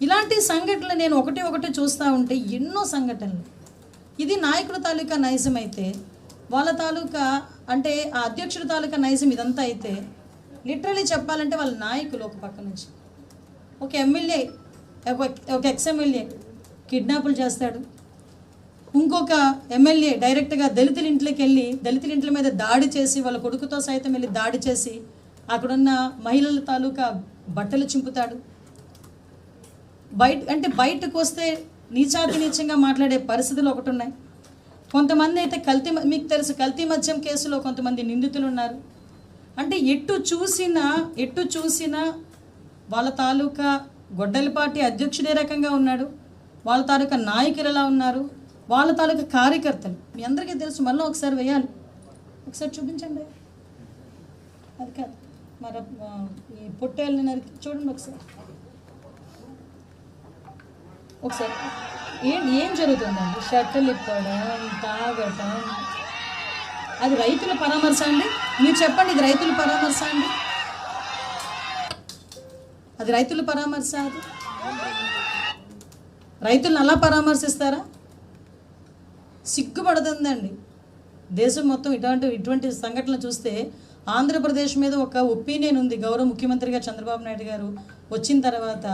ఇలాంటి సంఘటనలు నేను ఒకటి చూస్తూ ఉంటే ఎన్నో సంఘటనలు. ఇది నాయకుల తాలూకా నైజం అయితే, వాళ్ళ తాలూకా అంటే ఆ అధ్యక్షుడి తాలూకా నైజం ఇదంతా అయితే, లిటరలీ చెప్పాలంటే వాళ్ళ నాయకులు ఒక పక్క నుంచి ఒక ఎమ్మెల్యే, ఒక ఎక్స్-ఎమ్మెల్యే కిడ్నాపులు చేస్తాడు, ఇంకొక ఎమ్మెల్యే డైరెక్ట్గా దళితుల ఇంట్లోకి వెళ్ళి దళితుల ఇంట్ల మీద దాడి చేసి వాళ్ళ కొడుకుతో సైతం వెళ్ళి దాడి చేసి అక్కడున్న మహిళల తాలూకా బట్టలు చింపుతాడు. బయటకు వస్తే నీచాతినీచంగా మాట్లాడే పరిస్థితులు ఒకటి ఉన్నాయి. కొంతమంది అయితే మీకు తెలుసు కల్తీ మద్యం కేసులో కొంతమంది నిందితులు ఉన్నారు. అంటే ఎటు చూసినా వాళ్ళ తాలూకా గొడ్డలిపాటి అధ్యక్షుడే రకంగా ఉన్నాడు, వాళ్ళ తాలూకా నాయకులు ఎలా ఉన్నారు, వాళ్ళ తాలూకా కార్యకర్తలు మీ అందరికీ తెలుసు. మళ్ళీ ఒకసారి వేయాలి, ఒకసారి చూపించండి. అది కాదు, మరి ఈ పొట్టేళ్ళని నరికి చూడండి ఒకసారి ఏం జరుగుతుందండి? షర్టులు ఇప్పడం, తాగటం. అది రైతుల పరామర్శ అండి? మీరు చెప్పండి, ఇది రైతుల పరామర్శ అండి? అది రైతుల పరామర్శ? అది రైతులను అలా పరామర్శిస్తారా? సిగ్గుపడుతుందండి. దేశం మొత్తం ఇటువంటి సంఘటనలు చూస్తే ఆంధ్రప్రదేశ్ మీద ఒక ఒపీనియన్ ఉంది. గౌరవ ముఖ్యమంత్రిగా చంద్రబాబు నాయుడు గారు వచ్చిన తర్వాత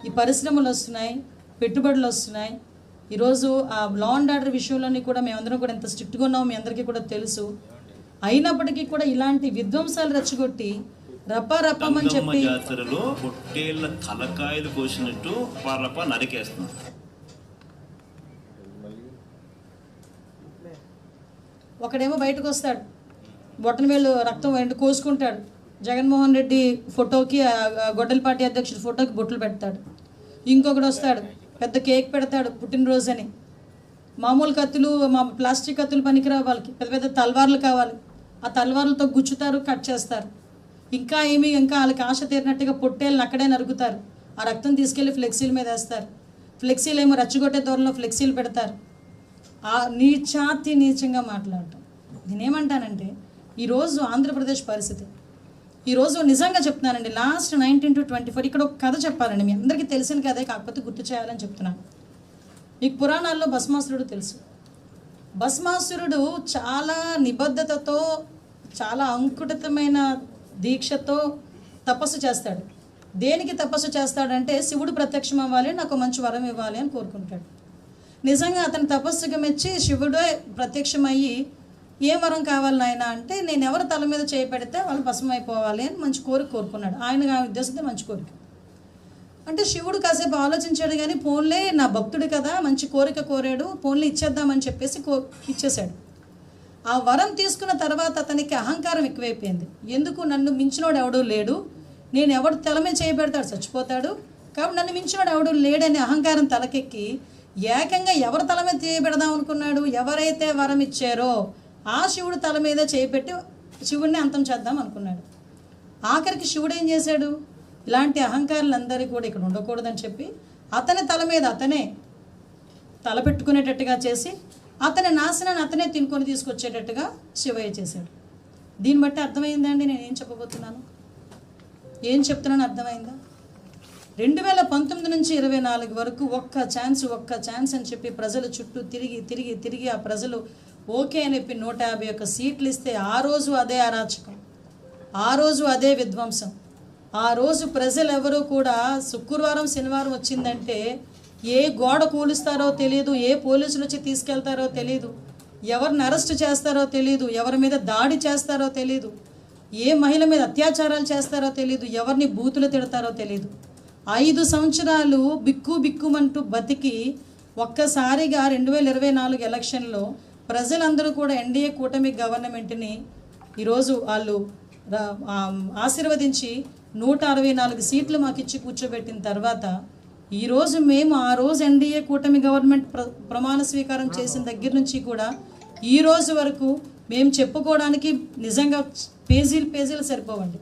ఈ పరిశ్రమలు వస్తున్నాయి, పెట్టుబడులు వస్తున్నాయి. ఈరోజు ఆ లా అండ్ ఆర్డర్ విషయంలోని కూడా మేమందరం కూడా ఎంత స్ట్రిక్ట్గా ఉన్నామో మీ అందరికీ కూడా తెలుసు. అయినప్పటికీ కూడా ఇలాంటి విధ్వంసాలు రెచ్చగొట్టి రప్పమని చెప్పి పొట్టేళ్ల తలకాయలు కోసినట్టు నరికేస్తున్నారు. ఒకడేమో బయటకు వస్తాడు, బొట్టన వేలు రక్తం కోసుకుంటాడు, జగన్మోహన్ రెడ్డి ఫోటోకి గొడ్డలిపాటి అధ్యక్షుడి ఫోటోకి బొట్లు పెడతాడు. ఇంకొకడు వస్తాడు, పెద్ద కేక్ పెడతాడు పుట్టినరోజు అని. మామూలు కత్తులు, ప్లాస్టిక్ కత్తులు పనికిరావు వాళ్ళకి, పెద్ద పెద్ద తల్వార్లు కావాలి. ఆ తల్వార్లతో గుచ్చుతారు, కట్ చేస్తారు. ఇంకా వాళ్ళకి ఆశ తీరినట్టుగా పొట్టేళ్ళని అక్కడే నరుకుతారు. ఆ రక్తం తీసుకెళ్ళి ఫ్లెక్సీల మీద వేస్తారు. ఫ్లెక్సీలు ఏమో రెచ్చగొట్టే దూరంలో ఫ్లెక్సీలు పెడతారు. నీచంగా మాట్లాడటం. నేనేమంటానంటే ఈరోజు ఆంధ్రప్రదేశ్ పరిస్థితి, ఈరోజు నిజంగా చెప్తున్నానండి, లాస్ట్ 19 to 24 ఇక్కడ ఒక కథ చెప్పాలండి. మీ అందరికీ తెలిసిన కథే, కాకపోతే గుర్తు చేయాలని చెప్తున్నాను. మీకు పురాణాల్లో భస్మాసురుడు తెలుసు. భస్మాసురుడు చాలా నిబద్ధతతో, చాలా అంకుటితమైన దీక్షతో తపస్సు చేస్తాడు. దేనికి తపస్సు చేస్తాడంటే శివుడు ప్రత్యక్షం అవ్వాలి, నాకు మంచి వరం ఇవ్వాలి అని కోరుకుంటాడు. నిజంగా అతని తపస్సుకు మెచ్చి శివుడే ప్రత్యక్షమయ్యి ఏ వరం కావాలి నాయన అంటే, నేను ఎవరి తల మీద చేయి పెడితే వాళ్ళు భస్మం అయిపోవాలి అని మంచి కోరుకున్నాడు. ఆయన ఉద్దేశంతో మంచి కోరిక అంటే శివుడు కాసేపు ఆలోచించాడు, కానీ పోన్లే నా భక్తుడు కదా, మంచి కోరిక కోరాడు, పోన్లే ఇచ్చేద్దామని చెప్పేసి ఇచ్చేశాడు. ఆ వరం తీసుకున్న తర్వాత అతనికి అహంకారం ఎక్కువైపోయింది. ఎందుకు, నన్ను మించినోడు ఎవడూ లేడు, నేను ఎవడు తల మీద చేయబెడతాడు చచ్చిపోతాడు, కాబట్టి నన్ను మించినోడు ఎవడు లేడని అహంకారం తలకెక్కి ఏకంగా ఎవరి తల మీద చేయబెడదాం అనుకున్నాడు. ఎవరైతే వరం ఇచ్చారో ఆ శివుడు తల మీద చేయబెట్టి శివుడిని అంతం చేద్దాం అనుకున్నాడు. ఆఖరికి శివుడు ఏం చేశాడు, ఇలాంటి అహంకారులందరికీ కూడా ఇక్కడ ఉండకూడదని చెప్పి అతని తల మీద అతనే తల పెట్టుకునేటట్టుగా చేసి అతని నాశనాన్ని అతనే తినుకొని తీసుకొచ్చేటట్టుగా శివయ్య చేశాడు. దీన్ని బట్టి అర్థమైందండి నేను ఏం చెప్పబోతున్నాను, ఏం చెప్తున్నాను అర్థమైందా? 2019 నుంచి 24 వరకు ఒక్క ఛాన్స్ అని చెప్పి ప్రజల చుట్టూ తిరిగి ఆ ప్రజలు ఓకే అని చెప్పి 151 సీట్లు ఇస్తే ఆ రోజు అదే అరాచకం, ఆ రోజు అదే విధ్వంసం. ఆ రోజు ప్రజలు ఎవరు కూడా శుక్రవారం శనివారం వచ్చిందంటే ఏ గోడ కూలుస్తారో తెలియదు, ఏ పోలీసులు వచ్చి తీసుకెళ్తారో తెలియదు, ఎవరిని అరెస్ట్ చేస్తారో తెలియదు, ఎవరి మీద దాడి చేస్తారో తెలియదు, ఏ మహిళ మీద అత్యాచారాలు చేస్తారో తెలియదు, ఎవరిని బూతులు తిడతారో తెలియదు. 5 సంవత్సరాలు బిక్కుమంటూ బతికి ఒక్కసారిగా 2024 ఎలక్షన్లో ప్రజలందరూ కూడా ఎన్డీఏ కూటమి గవర్నమెంట్ని ఈరోజు వాళ్ళు ఆశీర్వదించి 164 సీట్లు మాకు ఇచ్చి కూర్చోబెట్టిన తర్వాత ఈరోజు మేము ఆ రోజు ఎన్డీఏ కూటమి గవర్నమెంట్ ప్రమాణ స్వీకారం చేసిన దగ్గర నుంచి కూడా ఈ రోజు వరకు మేము చెప్పుకోవడానికి నిజంగా పేజీలు సరిపోవండి.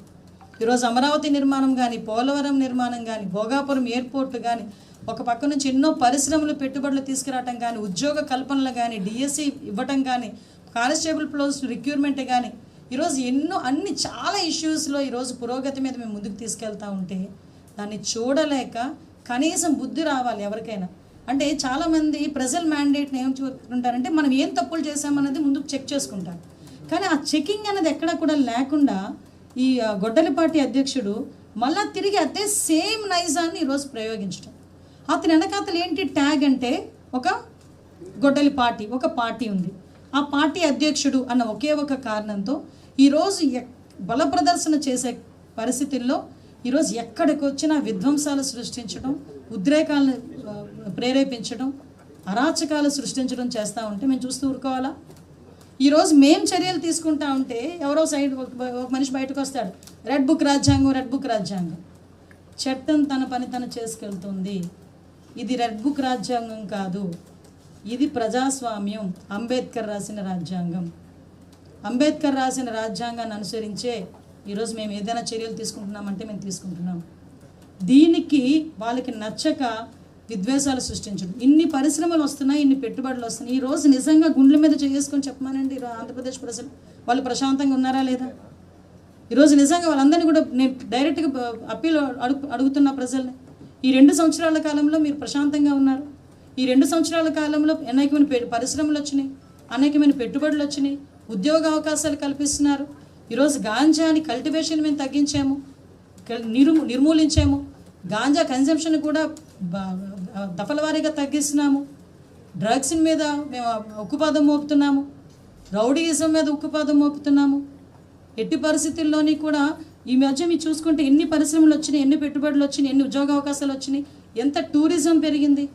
ఈరోజు అమరావతి నిర్మాణం కానీ, పోలవరం నిర్మాణం కానీ, భోగాపురం ఎయిర్పోర్ట్ కానీ, ఒక పక్క నుంచి ఎన్నో పరిశ్రమలు పెట్టుబడులు తీసుకురావటం కానీ, ఉద్యోగ కల్పనలు కానీ, డిఎస్సి ఇవ్వటం కానీ, కానిస్టేబుల్ పోస్ట్ రిక్రూట్మెంట్ కానీ, ఈరోజు అన్ని చాలా ఇష్యూస్లో ఈరోజు పురోగతి మీద మేము ముందుకు తీసుకెళ్తూ ఉంటే దాన్ని చూడలేక కనీసం బుద్ధి రావాలి ఎవరికైనా. అంటే చాలామంది ప్రజల మ్యాండేట్ని ఏం చూసుకుంటారంటే మనం ఏం తప్పులు చేసామన్నది ముందుకు చెక్ చేసుకుంటారు, కానీ ఆ చెకింగ్ అనేది ఎక్కడ కూడా లేకుండా ఈ గొడ్డలిపాటి అధ్యక్షుడు మళ్ళా తిరిగి అదే సేమ్ నైజాన్ని ఈరోజు ప్రయోగించడం. అతని వెనకాతలు ఏంటి ట్యాగ్ అంటే ఒక గొడ్డలిపాటి, ఒక పార్టీ ఉంది, ఆ పార్టీ అధ్యక్షుడు అన్న ఒకే ఒక కారణంతో ఈరోజు బల ప్రదర్శన చేసే పరిస్థితుల్లో ఈరోజు ఎక్కడికి వచ్చినా విధ్వంసాలు సృష్టించడం, ఉద్రేకాలను ప్రేరేపించడం, అరాచకాలు సృష్టించడం చేస్తూ ఉంటే మేము చూస్తూ ఊరుకోవాలా? ఈరోజు మేము చర్యలు తీసుకుంటా ఉంటే ఎవరో సైడ్ ఒక మనిషి బయటకు వస్తాడు, రెడ్ బుక్ రాజ్యాంగం. చట్టం తన పని తను చేసుకెళ్తుంది. ఇది రెడ్ బుక్ రాజ్యాంగం కాదు, ఇది ప్రజాస్వామ్యం. అంబేద్కర్ రాసిన రాజ్యాంగం. అంబేద్కర్ రాసిన రాజ్యాంగాన్ని అనుసరించే ఈరోజు మేము ఏదైనా చర్యలు తీసుకుంటున్నామంటే మేము తీసుకుంటున్నాం. దీనికి వాళ్ళకి నచ్చక విద్వేషాలు సృష్టించడం. ఇన్ని పరిశ్రమలు వస్తున్నాయి, ఇన్ని పెట్టుబడులు వస్తున్నాయి. ఈరోజు నిజంగా గుండెల మీద చేసుకొని చెప్పమానండి, ఆంధ్రప్రదేశ్ ప్రజలు వాళ్ళు ప్రశాంతంగా ఉన్నారా లేదా? ఈరోజు నిజంగా వాళ్ళందరినీ కూడా నేను డైరెక్ట్గా అప్పీల్ అడుగుతున్న ప్రజల్ని, ఈ 2 సంవత్సరాల కాలంలో మీరు ప్రశాంతంగా ఉన్నారు? ఈ 2 సంవత్సరాల కాలంలో అనేకమైన పరిశ్రమలు వచ్చినాయి, అనేకమైన పెట్టుబడులు వచ్చినాయి, ఉద్యోగ అవకాశాలు కల్పిస్తున్నారు. ఈరోజు గాంజాని కల్టివేషన్ మేము తగ్గించాము, నిర్మూలించాము. గాంజా కన్జంప్షన్ కూడా దఫల వారీగా తగ్గిస్తున్నాము. డ్రగ్స్ మీద మేము ఉక్కుపాదం మోపుతున్నాము, రౌడీయిజం మీద ఉక్కుపాదం మోపుతున్నాము. ఎట్టి పరిస్థితుల్లోని కూడా ఈ మధ్య మీరు చూసుకుంటే ఎన్ని పరిశ్రమలు వచ్చినాయి, ఎన్ని పెట్టుబడులు వచ్చినాయి, ఎన్ని ఉద్యోగ అవకాశాలు వచ్చినాయి, ఎంత టూరిజం పెరిగింది.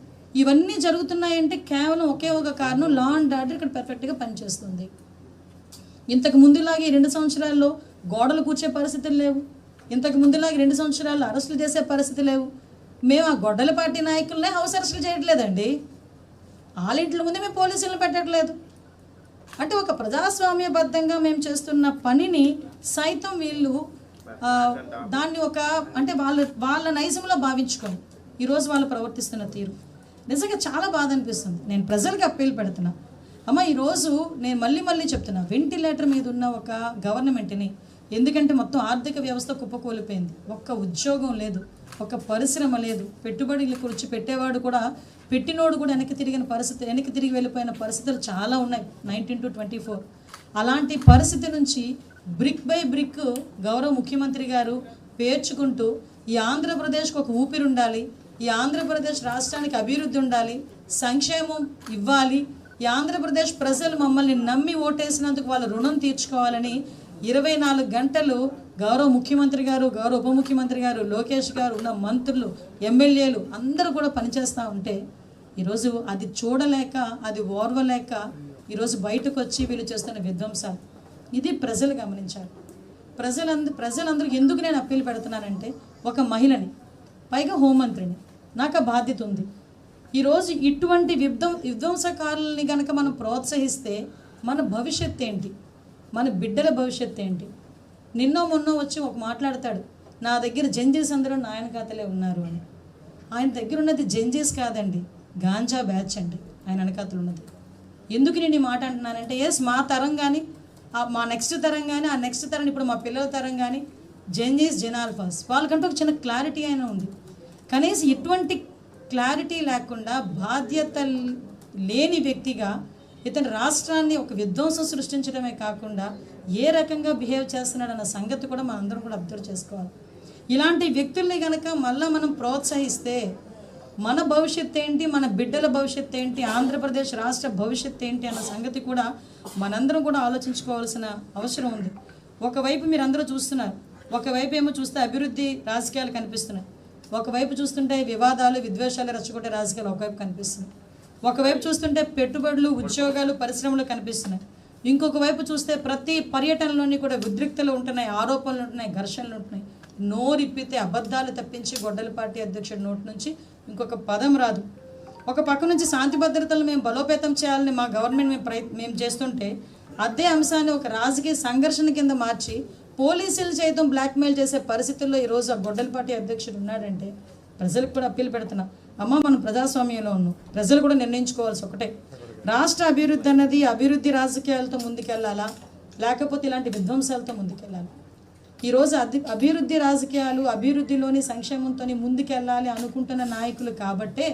ఇవన్నీ జరుగుతున్నాయంటే కేవలం ఒకే ఒక కారణం, లా అండ్ ఆర్డర్ ఇక్కడ పర్ఫెక్ట్గా పనిచేస్తుంది. ఇంతకు ముందులాగే 2 సంవత్సరాల్లో గోడలు కూర్చే పరిస్థితులు లేవు, ఇంతకు ముందులాగే 2 సంవత్సరాల్లో అరెస్టులు చేసే పరిస్థితి లేవు. మేము ఆ గొడ్డల పార్టీ నాయకులనే హౌస్ అరెస్టులు చేయట్లేదండి, వాళ్ళ ఇంట్ల ముందే మేము పోలీసులను పెట్టట్లేదు. అంటే ఒక ప్రజాస్వామ్యబద్ధంగా మేము చేస్తున్న పనిని సైతం వీళ్ళు దాన్ని ఒక అంటే వాళ్ళ నైజంలో భావించుకొని ఈరోజు వాళ్ళు ప్రవర్తిస్తున్న తీరు నిజంగా చాలా బాధ అనిపిస్తుంది. నేను ప్రజలకు అప్పీల్ పెడుతున్నా, అమ్మ ఈరోజు నేను మళ్ళీ చెప్తున్నా, వెంటిలేటర్ మీద ఉన్న ఒక గవర్నమెంట్ని, ఎందుకంటే మొత్తం ఆర్థిక వ్యవస్థ కుప్పకూలిపోయింది, ఒక్క ఉద్యోగం లేదు, ఒక పరిశ్రమ లేదు, పెట్టుబడులు కూర్చి పెట్టేవాడు కూడా పెట్టినోడు కూడా వెనక్కి తిరిగి వెళ్ళిపోయిన పరిస్థితులు చాలా ఉన్నాయి 19 to 24. అలాంటి పరిస్థితి నుంచి బ్రిక్ బై బ్రిక్ గౌరవ ముఖ్యమంత్రి గారు పేర్చుకుంటూ ఈ ఆంధ్రప్రదేశ్కి ఒక ఊపిరి ఉండాలి, ఈ ఆంధ్రప్రదేశ్ రాష్ట్రానికి అభివృద్ధి ఉండాలి, సంక్షేమం ఇవ్వాలి, ఈ ఆంధ్రప్రదేశ్ ప్రజలు మమ్మల్ని నమ్మి ఓటేసినందుకు వాళ్ళ రుణం తీర్చుకోవాలని 24 గంటలు గౌరవ ముఖ్యమంత్రి గారు, గౌరవ ఉప ముఖ్యమంత్రి గారు, లోకేష్ గారు, ఉన్న మంత్రులు, ఎమ్మెల్యేలు అందరూ కూడా పనిచేస్తూ ఉంటే ఈరోజు అది చూడలేక, అది ఓర్వలేక ఈరోజు బయటకు వచ్చి వీళ్ళు చేస్తున్న విధ్వంసాలు ఇది ప్రజలు గమనించారు. ప్రజలందరూ ఎందుకు నేను అప్పీల్ పెడుతున్నానంటే, ఒక మహిళని, పైగా హోంమంత్రిని, నాకు ఆ బాధ్యత ఉంది. ఈరోజు ఇటువంటి విధ్వంసకారులని కనుక మనం ప్రోత్సహిస్తే మన భవిష్యత్తు ఏంటి, మన బిడ్డల భవిష్యత్తు ఏంటి? నిన్నో మొన్నో వచ్చి ఒక మాట్లాడతాడు, నా దగ్గర జంజీస్ అందరూ నాయన ఖాతలే ఉన్నారు అని. ఆయన దగ్గర ఉన్నది జంజీస్ కాదండి, గాంజా బ్యాచ్ అండి ఆయన వెనకాతలు ఉన్నది. ఎందుకు నేను ఈ మాట అంటున్నానంటే, ఎస్ మా తరం కానీ, మా నెక్స్ట్ తరం కానీ, ఆ నెక్స్ట్ తరం ఇప్పుడు మా పిల్లల తరం కానీ జంజీస్ జెనాల్ఫాస్ వాళ్ళకంటూ ఒక చిన్న క్లారిటీ అయినా ఉంది. కనీసం ఇటువంటి క్లారిటీ లేకుండా బాధ్యత లేని వ్యక్తిగా ఇతని రాష్ట్రాన్ని ఒక విధ్వంసం సృష్టించడమే కాకుండా ఏ రకంగా బిహేవ్ చేస్తున్నాడన్న సంగతి కూడా మనం అందరం కూడా అబ్జర్వ్ చేసుకోవాలి. ఇలాంటి వ్యక్తుల్ని కనుక మళ్ళీ మనం ప్రోత్సహిస్తే మన భవిష్యత్తు ఏంటి, మన బిడ్డల భవిష్యత్తు ఏంటి, ఆంధ్రప్రదేశ్ రాష్ట్ర భవిష్యత్తు ఏంటి అన్న సంగతి కూడా మనందరం కూడా ఆలోచించుకోవాల్సిన అవసరం ఉంది. ఒకవైపు మీరు అందరూ చూస్తున్నారు, ఒకవైపు ఏమో చూస్తే అభివృద్ధి రాజకీయాలు కనిపిస్తున్నాయి, ఒకవైపు చూస్తుంటే వివాదాలు విద్వేషాలు రెచ్చగొట్టే రాజకీయాలు ఒకవైపు కనిపిస్తున్నాయి, ఒకవైపు చూస్తుంటే పెట్టుబడులు ఉద్యోగాలు పరిశ్రమలు కనిపిస్తున్నాయి, ఇంకొక వైపు చూస్తే ప్రతి పర్యటనలోని కూడా ఉద్రిక్తలు ఉంటున్నాయి, ఆరోపణలు ఉంటున్నాయి, ఘర్షణలు ఉంటున్నాయి. నోరిప్పితే అబద్ధాలు తప్పించి గొడ్డల పార్టీ అధ్యక్షుడి నోటి నుంచి ఇంకొక పదం రాదు. ఒక పక్క నుంచి శాంతి భద్రతలు మేము బలోపేతం చేయాలని మా గవర్నమెంట్ మేము చేస్తుంటే అదే అంశాన్ని ఒక రాజకీయ సంఘర్షణ కింద మార్చి పోలీసులు సైతం బ్లాక్మెయిల్ చేసే పరిస్థితుల్లో ఈరోజు ఆ గొడ్డల పార్టీ అధ్యక్షుడు ఉన్నాడంటే ప్రజలకు కూడా అప్పీల్ పెడుతున్నాం, అమ్మ మనం ప్రజాస్వామ్యంలో ఉన్నాం, ప్రజలు కూడా నిర్ణయించుకోవాల్సి ఒకటే, రాష్ట్ర అభివృద్ధి అన్నది అభివృద్ధి రాజకీయాలతో ముందుకెళ్ళాలా లేకపోతే ఇలాంటి విధ్వంసాలతో ముందుకెళ్ళాలి. ఈరోజు అభివృద్ధి రాజకీయాలు, అభివృద్ధిలోని సంక్షేమంతో ముందుకెళ్ళాలి అనుకుంటున్న నాయకులు కాబట్టే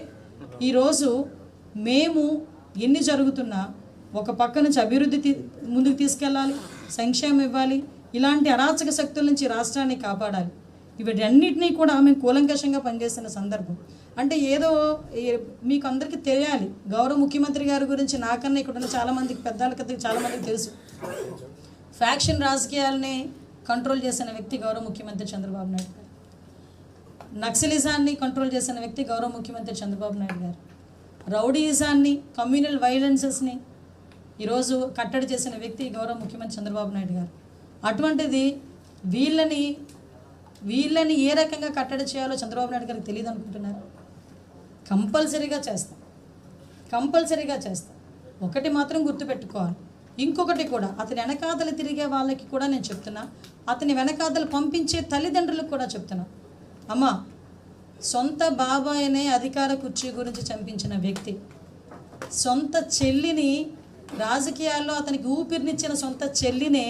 ఈరోజు మేము ఎన్ని జరుగుతున్నా ఒక పక్క నుంచి అభివృద్ధి ముందుకు తీసుకెళ్ళాలి, సంక్షేమం ఇవ్వాలి, ఇలాంటి అరాచక శక్తుల నుంచి రాష్ట్రాన్ని కాపాడాలి. వీటన్నిటినీ కూడా మేము కూలంకషంగా పనిచేసిన సందర్భం. అంటే ఏదో మీకు అందరికీ తెలియాలి, గౌరవ ముఖ్యమంత్రి గారి గురించి నాకన్నా ఇక్కడ ఉన్న చాలామందికి పెద్దలకి చాలామందికి తెలుసు. ఫ్యాక్షన్ రాజకీయాలని కంట్రోల్ చేసిన వ్యక్తి గౌరవ ముఖ్యమంత్రి చంద్రబాబు నాయుడు గారు, నక్సలిజాన్ని కంట్రోల్ చేసిన వ్యక్తి గౌరవ ముఖ్యమంత్రి చంద్రబాబు నాయుడు గారు, రౌడీయిజాన్ని కమ్యూనల్ వైలెన్సెస్ని ఈరోజు కట్టడి చేసిన వ్యక్తి గౌరవ ముఖ్యమంత్రి చంద్రబాబు నాయుడు గారు. అటువంటిది వీళ్ళని ఏ రకంగా కట్టడి చేయాలో చంద్రబాబు నాయుడు గారికి తెలియదు అనుకుంటున్నారు. కంపల్సరీగా చేస్తాం. ఒకటి మాత్రం గుర్తుపెట్టుకోవాలి, ఇంకొకటి కూడా అతని వెనకాతలు తిరిగే వాళ్ళకి కూడా నేను చెప్తున్నా, అతని వెనకాతలు పంపించే తల్లిదండ్రులకు కూడా చెప్తున్నా, అమ్మ సొంత బాబాయినే అధికార కుర్చీ గురించి చంపించిన వ్యక్తి, సొంత చెల్లిని రాజకీయాల్లో అతనికి ఊపిరినిచ్చిన సొంత చెల్లినే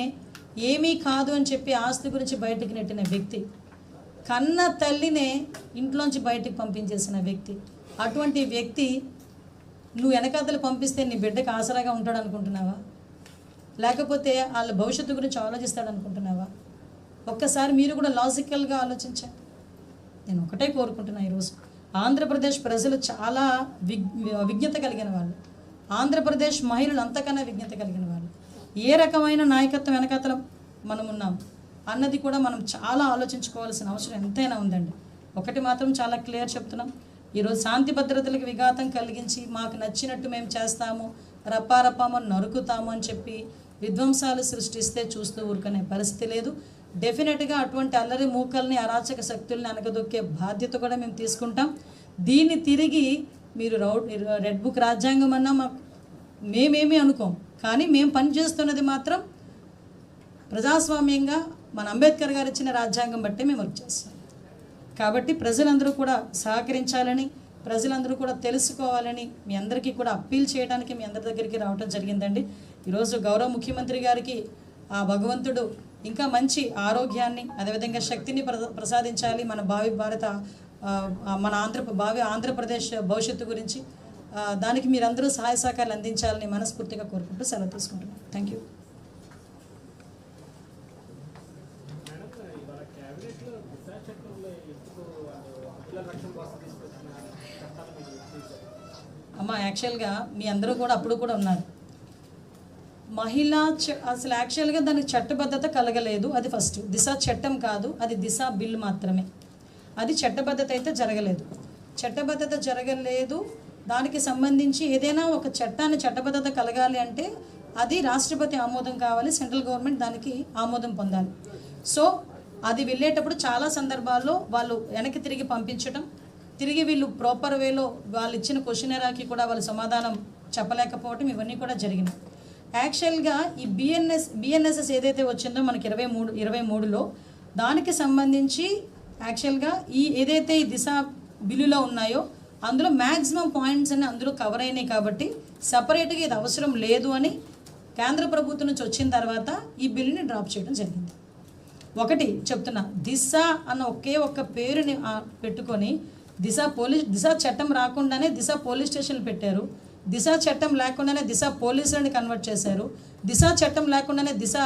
ఏమీ కాదు అని చెప్పి ఆస్తి గురించి బయటకు నెట్టిన వ్యక్తి, కన్న తల్లినే ఇంట్లోంచి బయటకు పంపించేసిన వ్యక్తి. అటువంటి వ్యక్తి నువ్వు వెనకాతలు పంపిస్తే నీ బిడ్డకు ఆసరాగా ఉంటాడు అనుకుంటున్నావా, లేకపోతే వాళ్ళ భవిష్యత్తు గురించి ఆలోచిస్తాడు అనుకుంటున్నావా? ఒక్కసారి మీరు కూడా లాజికల్గా ఆలోచించండి. నేను ఒకటే కోరుకుంటున్నా, ఈరోజు ఆంధ్రప్రదేశ్ ప్రజలు చాలా విజ్ఞత కలిగిన వాళ్ళు, ఆంధ్రప్రదేశ్ మహిళలు అంతకన్నా విజ్ఞత కలిగిన వాళ్ళు. ఏ రకమైన నాయకత్వం వెనకాతల మనం ఉన్నాం అన్నది కూడా మనం చాలా ఆలోచించుకోవాల్సిన అవసరం ఎంతైనా ఉందండి. ఒకటి మాత్రం చాలా క్లియర్ చెప్తున్నాం, ఈరోజు శాంతి భద్రతలకు విఘాతం కలిగించి మాకు నచ్చినట్టు మేము చేస్తాము, రప్పారప్పామని నరుకుతాము అని చెప్పి విధ్వంసాలు సృష్టిస్తే చూస్తూ ఊరుకునే పరిస్థితి లేదు. డెఫినెట్గా అటువంటి అల్లరి మూకల్ని అరాచక శక్తుల్ని అనగదొక్కే బాధ్యత కూడా మేము తీసుకుంటాం. దీన్ని తిరిగి మీరు రెడ్ బుక్ రాజ్యాంగం అన్నా మేమేమీ అనుకోం, కానీ మేము పనిచేస్తున్నది మాత్రం ప్రజాస్వామ్యంగా మన అంబేద్కర్ గారు ఇచ్చిన రాజ్యాంగం బట్టే మేము వర్క్ చేస్తాం. కాబట్టి ప్రజలందరూ కూడా సహకరించాలని, ప్రజలందరూ కూడా తెలుసుకోవాలని మీ అందరికీ కూడా అప్పీల్ చేయడానికి మీ అందరి దగ్గరికి రావడం జరిగిందండి. ఈరోజు గౌరవ ముఖ్యమంత్రి గారికి ఆ భగవంతుడు ఇంకా మంచి ఆరోగ్యాన్ని అదేవిధంగా శక్తిని ప్రసాదించాలి. మన మన ఆంధ్రప్రదేశ్ భవిష్యత్తు గురించి దానికి మీరందరూ సహాయ సహకారాలు అందించాలని మనస్ఫూర్తిగా కోరుకుంటూ సెలవు తీసుకుంటున్నాను. Thank you. అమ్మ, యాక్చువల్గా మీ అందరూ కూడా అప్పుడు కూడా ఉన్నారు. అసలు యాక్చువల్గా దానికి చట్టబద్ధత కలగలేదు. అది ఫస్ట్. దిశ చట్టం కాదు, అది దిశ బిల్ మాత్రమే. అది చట్టబద్ధత అయితే జరగలేదు. దానికి సంబంధించి ఏదైనా ఒక చట్టాన్ని చట్టబద్ధత కలగాలి అంటే అది రాష్ట్రపతి ఆమోదం కావాలి, సెంట్రల్ గవర్నమెంట్ దానికి ఆమోదం పొందాలి. సో అది వెళ్ళేటప్పుడు చాలా సందర్భాల్లో వాళ్ళు వెనక్కి తిరిగి పంపించడం, తిరిగి వీళ్ళు ప్రాపర్ వేలో వాళ్ళు ఇచ్చిన క్వశ్చనరాకి కూడా వాళ్ళు సమాధానం చెప్పలేకపోవటం, ఇవన్నీ కూడా జరిగినాయి. యాక్చువల్గా ఈ బిఎన్ఎస్ఎస్ ఏదైతే వచ్చిందో మనకి 23లో దానికి సంబంధించి యాక్చువల్గా ఏదైతే ఈ దిశ బిల్లులో ఉన్నాయో అందులో మ్యాక్సిమం పాయింట్స్ అన్ని అందులో కవర్ అయినాయి కాబట్టి సపరేట్గా ఇది అవసరం లేదు అని కేంద్ర ప్రభుత్వం నుంచి వచ్చిన తర్వాత ఈ బిల్లుని డ్రాప్ చేయడం జరిగింది. ఒకటి చెప్తున్నా, దిశ అన్న ఒక్క పేరుని పెట్టుకొని దిశ చట్టం రాకుండానే దిశ పోలీస్ స్టేషన్లు పెట్టారు. దిశ చట్టం లేకుండానే దిశ పోలీసులని కన్వర్ట్ చేశారు. దిశ చట్టం లేకుండానే దిశ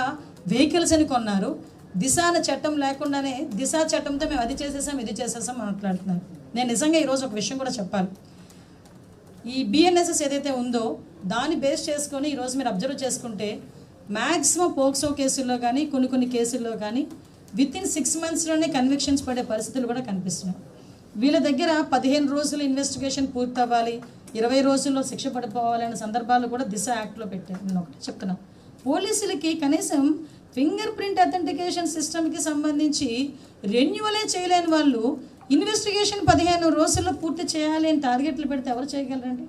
వెహికల్స్ అని కొన్నారు. దిశ అనే చట్టం లేకుండానే దిశ చట్టంతో మేము అది చేసేసాం ఇది చేసేసాం మాట్లాడుతున్నారు. నేను నిజంగా ఈరోజు ఒక విషయం కూడా చెప్పాలి. ఈ బిఎన్ఎస్ఎస్ ఏదైతే ఉందో దాన్ని బేస్ చేసుకొని ఈరోజు మీరు అబ్జర్వ్ చేసుకుంటే మ్యాక్సిమం పోక్సో కేసుల్లో కానీ కొన్ని కేసుల్లో కానీ వితిన్ 6 monthsలోనే కన్విక్షన్స్ పడే పరిస్థితులు కూడా కనిపిస్తున్నాయి. వీళ్ళ దగ్గర 15 రోజులు ఇన్వెస్టిగేషన్ పూర్తి అవ్వాలి, 20 రోజుల్లో శిక్ష పడిపోవాలనే సందర్భాలు కూడా దిశ యాక్ట్లో పెట్టారు. నేను ఒకటి చెప్తున్నా, పోలీసులకి కనీసం ఫింగర్ ప్రింట్ అథెంటికేషన్ సిస్టమ్కి సంబంధించి రెన్యువలే చేయలేని వాళ్ళు ఇన్వెస్టిగేషన్ 15 రోజుల్లో పూర్తి చేయాలి అని టార్గెట్లు పెడితే ఎవరు చేయగలరండి?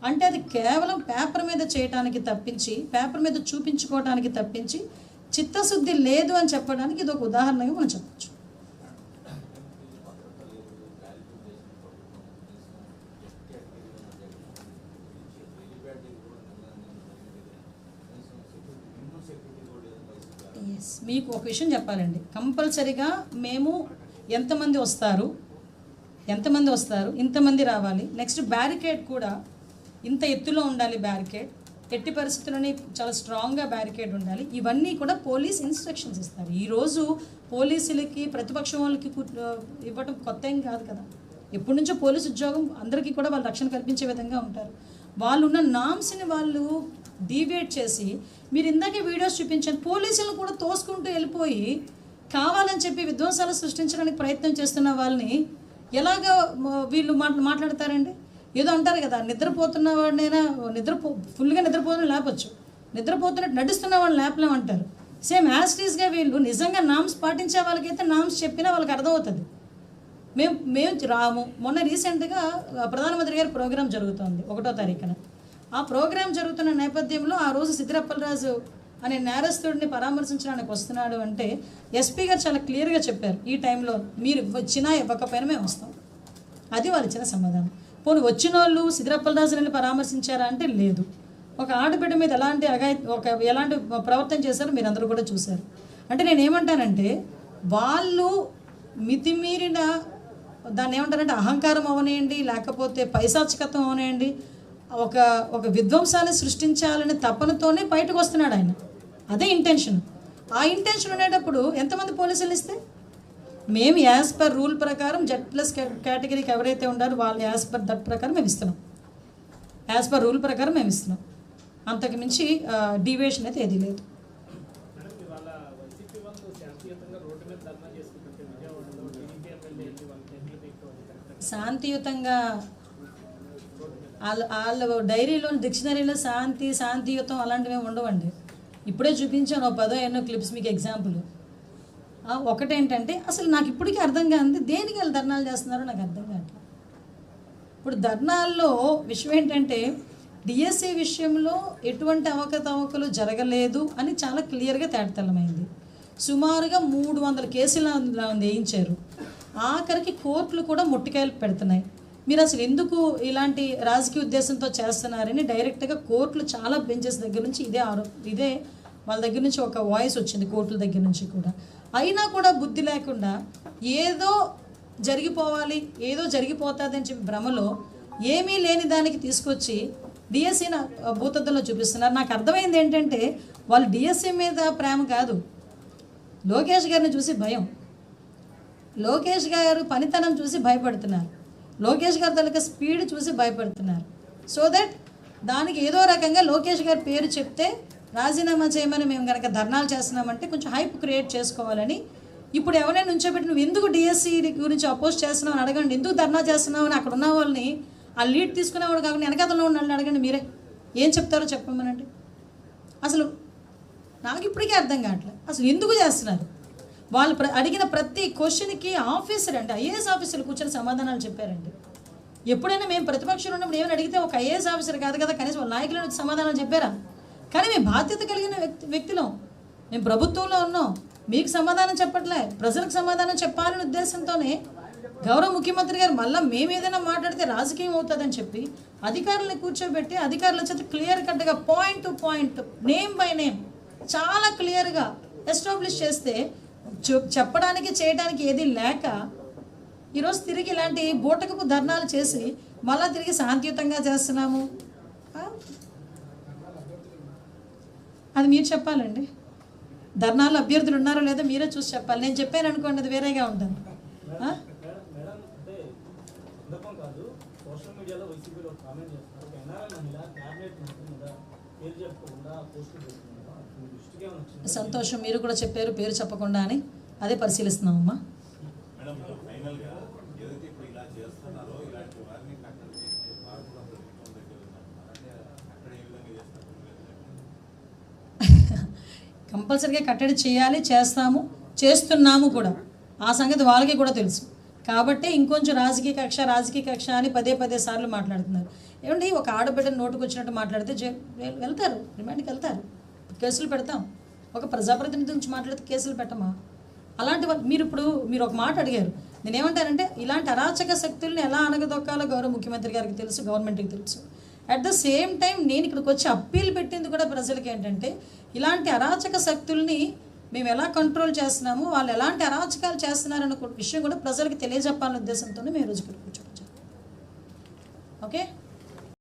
అంటే అది కేవలం పేపర్ మీద చేయడానికి తప్పించి, పేపర్ మీద చూపించుకోవడానికి తప్పించి చిత్తశుద్ధి లేదు అని చెప్పడానికి ఇది ఒక ఉదాహరణగా మనం చెప్పచ్చు. మీకు ఒక విషయం చెప్పాలండి, కంపల్సరీగా మేము ఎంతమంది వస్తారు, ఇంతమంది రావాలి. నెక్స్ట్ బ్యారికేడ్ కూడా ఇంత ఎత్తులో ఉండాలి. బ్యారికేడ్ ఎట్టి పరిస్థితుల్లోనే చాలా స్ట్రాంగ్గా బ్యారికేడ్ ఉండాలి. ఇవన్నీ కూడా పోలీస్ ఇన్స్ట్రక్షన్స్ ఇస్తారు. ఈరోజు పోలీసులకి ప్రతిపక్షం వాళ్ళకి ఇవ్వడం కొత్త ఏం కాదు కదా. ఎప్పటి నుంచో పోలీసు ఉద్యోగం అందరికీ కూడా వాళ్ళు రక్షణ కల్పించే విధంగా ఉంటారు. వాళ్ళు ఉన్న నామ్స్ని వాళ్ళు డీవియేట్ చేసి, మీరు ఇందాకే వీడియోస్ చూపించారు, పోలీసులను కూడా తోసుకుంటూ వెళ్ళిపోయి కావాలని చెప్పి విధ్వంసాలు సృష్టించడానికి ప్రయత్నం చేస్తున్న వాళ్ళని ఎలాగ వీళ్ళు మాట్లాడతారండి? ఏదో అంటారు కదా, నిద్రపోతున్న వాడినైనా ఫుల్గా నిద్రపోతున్న లేపచ్చు, నిద్రపోతున్నట్టు నడుస్తున్న వాళ్ళని లేపలేమంటారు. సేమ్ యాస్టీస్గా వీళ్ళు నిజంగా నామ్స్ పాటించే వాళ్ళకైతే నామ్స్ చెప్పినా వాళ్ళకి అర్థమవుతుంది. మేము రాము. మొన్న రీసెంట్గా ప్రధానమంత్రి గారి ప్రోగ్రాం జరుగుతోంది 1వ తారీఖున. ఆ ప్రోగ్రాం జరుగుతున్న నేపథ్యంలో ఆ రోజు సిద్దిరప్పలరాజు అనే నేరస్తుడిని పరామర్శించడానికి వస్తున్నాడు అంటే ఎస్పీ గారు చాలా క్లియర్గా చెప్పారు, ఈ టైంలో మీరు వచ్చినా ఇవ్వకపోయినా మేము వస్తాం. అది వాళ్ళు ఇచ్చిన సమాధానం. పోనీ వచ్చిన వాళ్ళు సిద్దిరప్పలరాజుని పరామర్శించారా అంటే లేదు. ఒక ఆడబిడ్డ మీద ఎలాంటి ప్రవర్తన చేశారో మీరు అందరూ కూడా చూశారు. అంటే నేనేమంటానంటే వాళ్ళు మితిమీరిన దాన్ని ఏమంటారంటే అహంకారం అవనేయండి, లేకపోతే పైశాచికత్వం అవనేయండి, ఒక విధ్వంసాన్ని సృష్టించాలనే తపనతోనే బయటకు వస్తున్నాడు ఆయన. అదే ఇంటెన్షన్. ఆ ఇంటెన్షన్ ఉండేటప్పుడు ఎంతమంది పోలీసులు ఇస్తే మేము యాజ్ పర్ రూల్ ప్రకారం Z+ కేటగిరీకి ఎవరైతే ఉన్నారో వాళ్ళు యాజ్ పర్ దట్ ప్రకారం మేము ఇస్తున్నాం. యాజ్ పర్ రూల్ ప్రకారం మేము ఇస్తున్నాం. అంతకు మించి డీవియేషన్ అయితే ఏది లేదు. శాంతియుతంగా వాళ్ళ డైరీలో డిక్షనరీలో శాంతియుతం అలాంటివి ఉండవండి. ఇప్పుడే చూపించాను 10 ఎన్నో క్లిప్స్ మీకు ఎగ్జాంపుల్. ఒకటేంటంటే అసలు నాకు ఇప్పటికీ అర్థం కాదు దేనికి వాళ్ళు ధర్నాలు చేస్తున్నారో నాకు అర్థం కాదు. ఇప్పుడు ధర్నాల్లో విషయం ఏంటంటే డిఎస్సి విషయంలో ఎటువంటి అవకతవకలు జరగలేదు అని చాలా క్లియర్గా తేటతెల్లమైంది. సుమారుగా 300 కేసులు వేయించారు. ఆఖరికి కోర్టులు కూడా ముట్టికాయలు పెడుతున్నాయి. మీరు అసలు ఎందుకు ఇలాంటి రాజకీయ ఉద్దేశంతో చేస్తున్నారని డైరెక్ట్గా కోర్టులు చాలా బెంచెస్ దగ్గర నుంచి ఇదే వాళ్ళ దగ్గర నుంచి ఒక వాయిస్ వచ్చింది, కోర్టుల దగ్గర నుంచి కూడా. అయినా కూడా బుద్ధి లేకుండా ఏదో జరిగిపోవాలి, ఏదో జరిగిపోతుంది అని చెప్పి భ్రమలో ఏమీ లేని దానికి తీసుకొచ్చి డిఎస్సిని భూతద్దంలో చూపిస్తున్నారు. నాకు అర్థమైంది ఏంటంటే వాళ్ళు డిఎస్సి మీద ప్రేమ కాదు, లోకేష్ గారిని చూసి భయం, లోకేష్ గారు పనితనం చూసి భయపడుతున్నారు, లోకేష్ గారి తాలూకా స్పీడ్ చూసి భయపడుతున్నారు. సో దట్ దానికి ఏదో రకంగా లోకేష్ గారి పేరు చెప్తే రాజీనామా చేయమని మేము కనుక ధర్నాలు చేస్తున్నామంటే కొంచెం హైప్ క్రియేట్ చేసుకోవాలని. ఇప్పుడు ఎవరైనా నుంచోబెట్టి నువ్వు ఎందుకు డిఎస్సి గురించి అపోజ్ చేస్తున్నావు అని అడగండి, ఎందుకు ధర్నా చేస్తున్నావు అని అక్కడ ఉన్న వాళ్ళని ఆ లీడ్ తీసుకునేవాడు కాకుండా వెనకాతలో ఉన్న వాళ్ళని అడగండి, మీరే ఏం చెప్తారో చెప్పమనండి. అసలు నాకు ఇప్పటికీ అర్థం కావట్లేదు అసలు ఎందుకు చేస్తున్నారు. వాళ్ళు అడిగిన ప్రతి క్వశ్చన్కి ఆఫీసర్ అంటే ఐఏఎస్ ఆఫీసర్లు కూర్చొని సమాధానాలు చెప్పారండి. ఎప్పుడైనా మేము ప్రతిపక్షంలో ఉన్నప్పుడు ఏమైనా అడిగితే ఒక ఐఏఎస్ ఆఫీసర్ కాదు కదా కనీసం వాళ్ళ నాయకులను వచ్చి సమాధానాలు చెప్పారా? కానీ మేము బాధ్యత కలిగిన వ్యక్తులం, మేము ప్రభుత్వంలో ఉన్నాం, మీకు సమాధానం చెప్పట్లే, ప్రజలకు సమాధానం చెప్పాలనే ఉద్దేశంతోనే గౌరవ ముఖ్యమంత్రి గారు మళ్ళీ మేము ఏదైనా మాట్లాడితే రాజకీయం అవుతుందని చెప్పి అధికారులను కూర్చోబెట్టి అధికారుల చేత క్లియర్ కట్గా point to point name by name చాలా క్లియర్గా ఎస్టాబ్లిష్ చేస్తే చెప్పడానికి చేయడానికి ఏది లేక ఈరోజు తిరిగి ఇలాంటి బూటకపు ధర్నాలు చేసి మళ్ళీ తిరిగి శాంతియుతంగా చేస్తున్నాము. అది మీరు చెప్పాలండి. ధర్నాలు అభ్యర్థులు ఉన్నారో లేదో మీరే చూసి చెప్పాలి. నేను చెప్పాను అనుకోండి అది వేరేగా ఉంటుంది. సంతోషం, మీరు కూడా చెప్పారు పేరు చెప్పకుండా అని, అదే పరిశీలిస్తున్నామమ్మా. కంపల్సరీగా కట్టడి చేయాలి, చేస్తున్నాము కూడా, ఆ సంగతి వాళ్ళకి కూడా తెలుసు. కాబట్టి ఇంకొంచెం రాజకీయ కక్ష అని పదే సార్లు మాట్లాడుతున్నారు. ఏమండి ఒక ఆడబిడ్డను నోటుకు వచ్చినట్టు మాట్లాడితే వెళ్తారు, రిమాండ్కి వెళ్తారు, కేసులు పెడతాం. ఒక ప్రజాప్రతినిధి నుంచి మాట్లాడితే కేసులు పెట్టమా? అలాంటి మీరు ఒక మాట అడిగారు, నేనేమంటానంటే ఇలాంటి అరాచక శక్తుల్ని ఎలా అనగదొక్కాలో గౌరవ ముఖ్యమంత్రి గారికి తెలుసు, గవర్నమెంట్కి తెలుసు. అట్ ద సేమ్ టైం నేను ఇక్కడికి వచ్చి అప్పీల్ పెట్టింది కూడా ప్రజలకి ఏంటంటే ఇలాంటి అరాచక శక్తుల్ని మేము ఎలా కంట్రోల్ చేస్తున్నాము, వాళ్ళు ఎలాంటి అరాచకాలు చేస్తున్నారన్న విషయం కూడా ప్రజలకు తెలియజెప్పాలనే ఉద్దేశంతోనే మేము రోజు ఇక్కడ కూర్చోవచ్చు. ఓకే.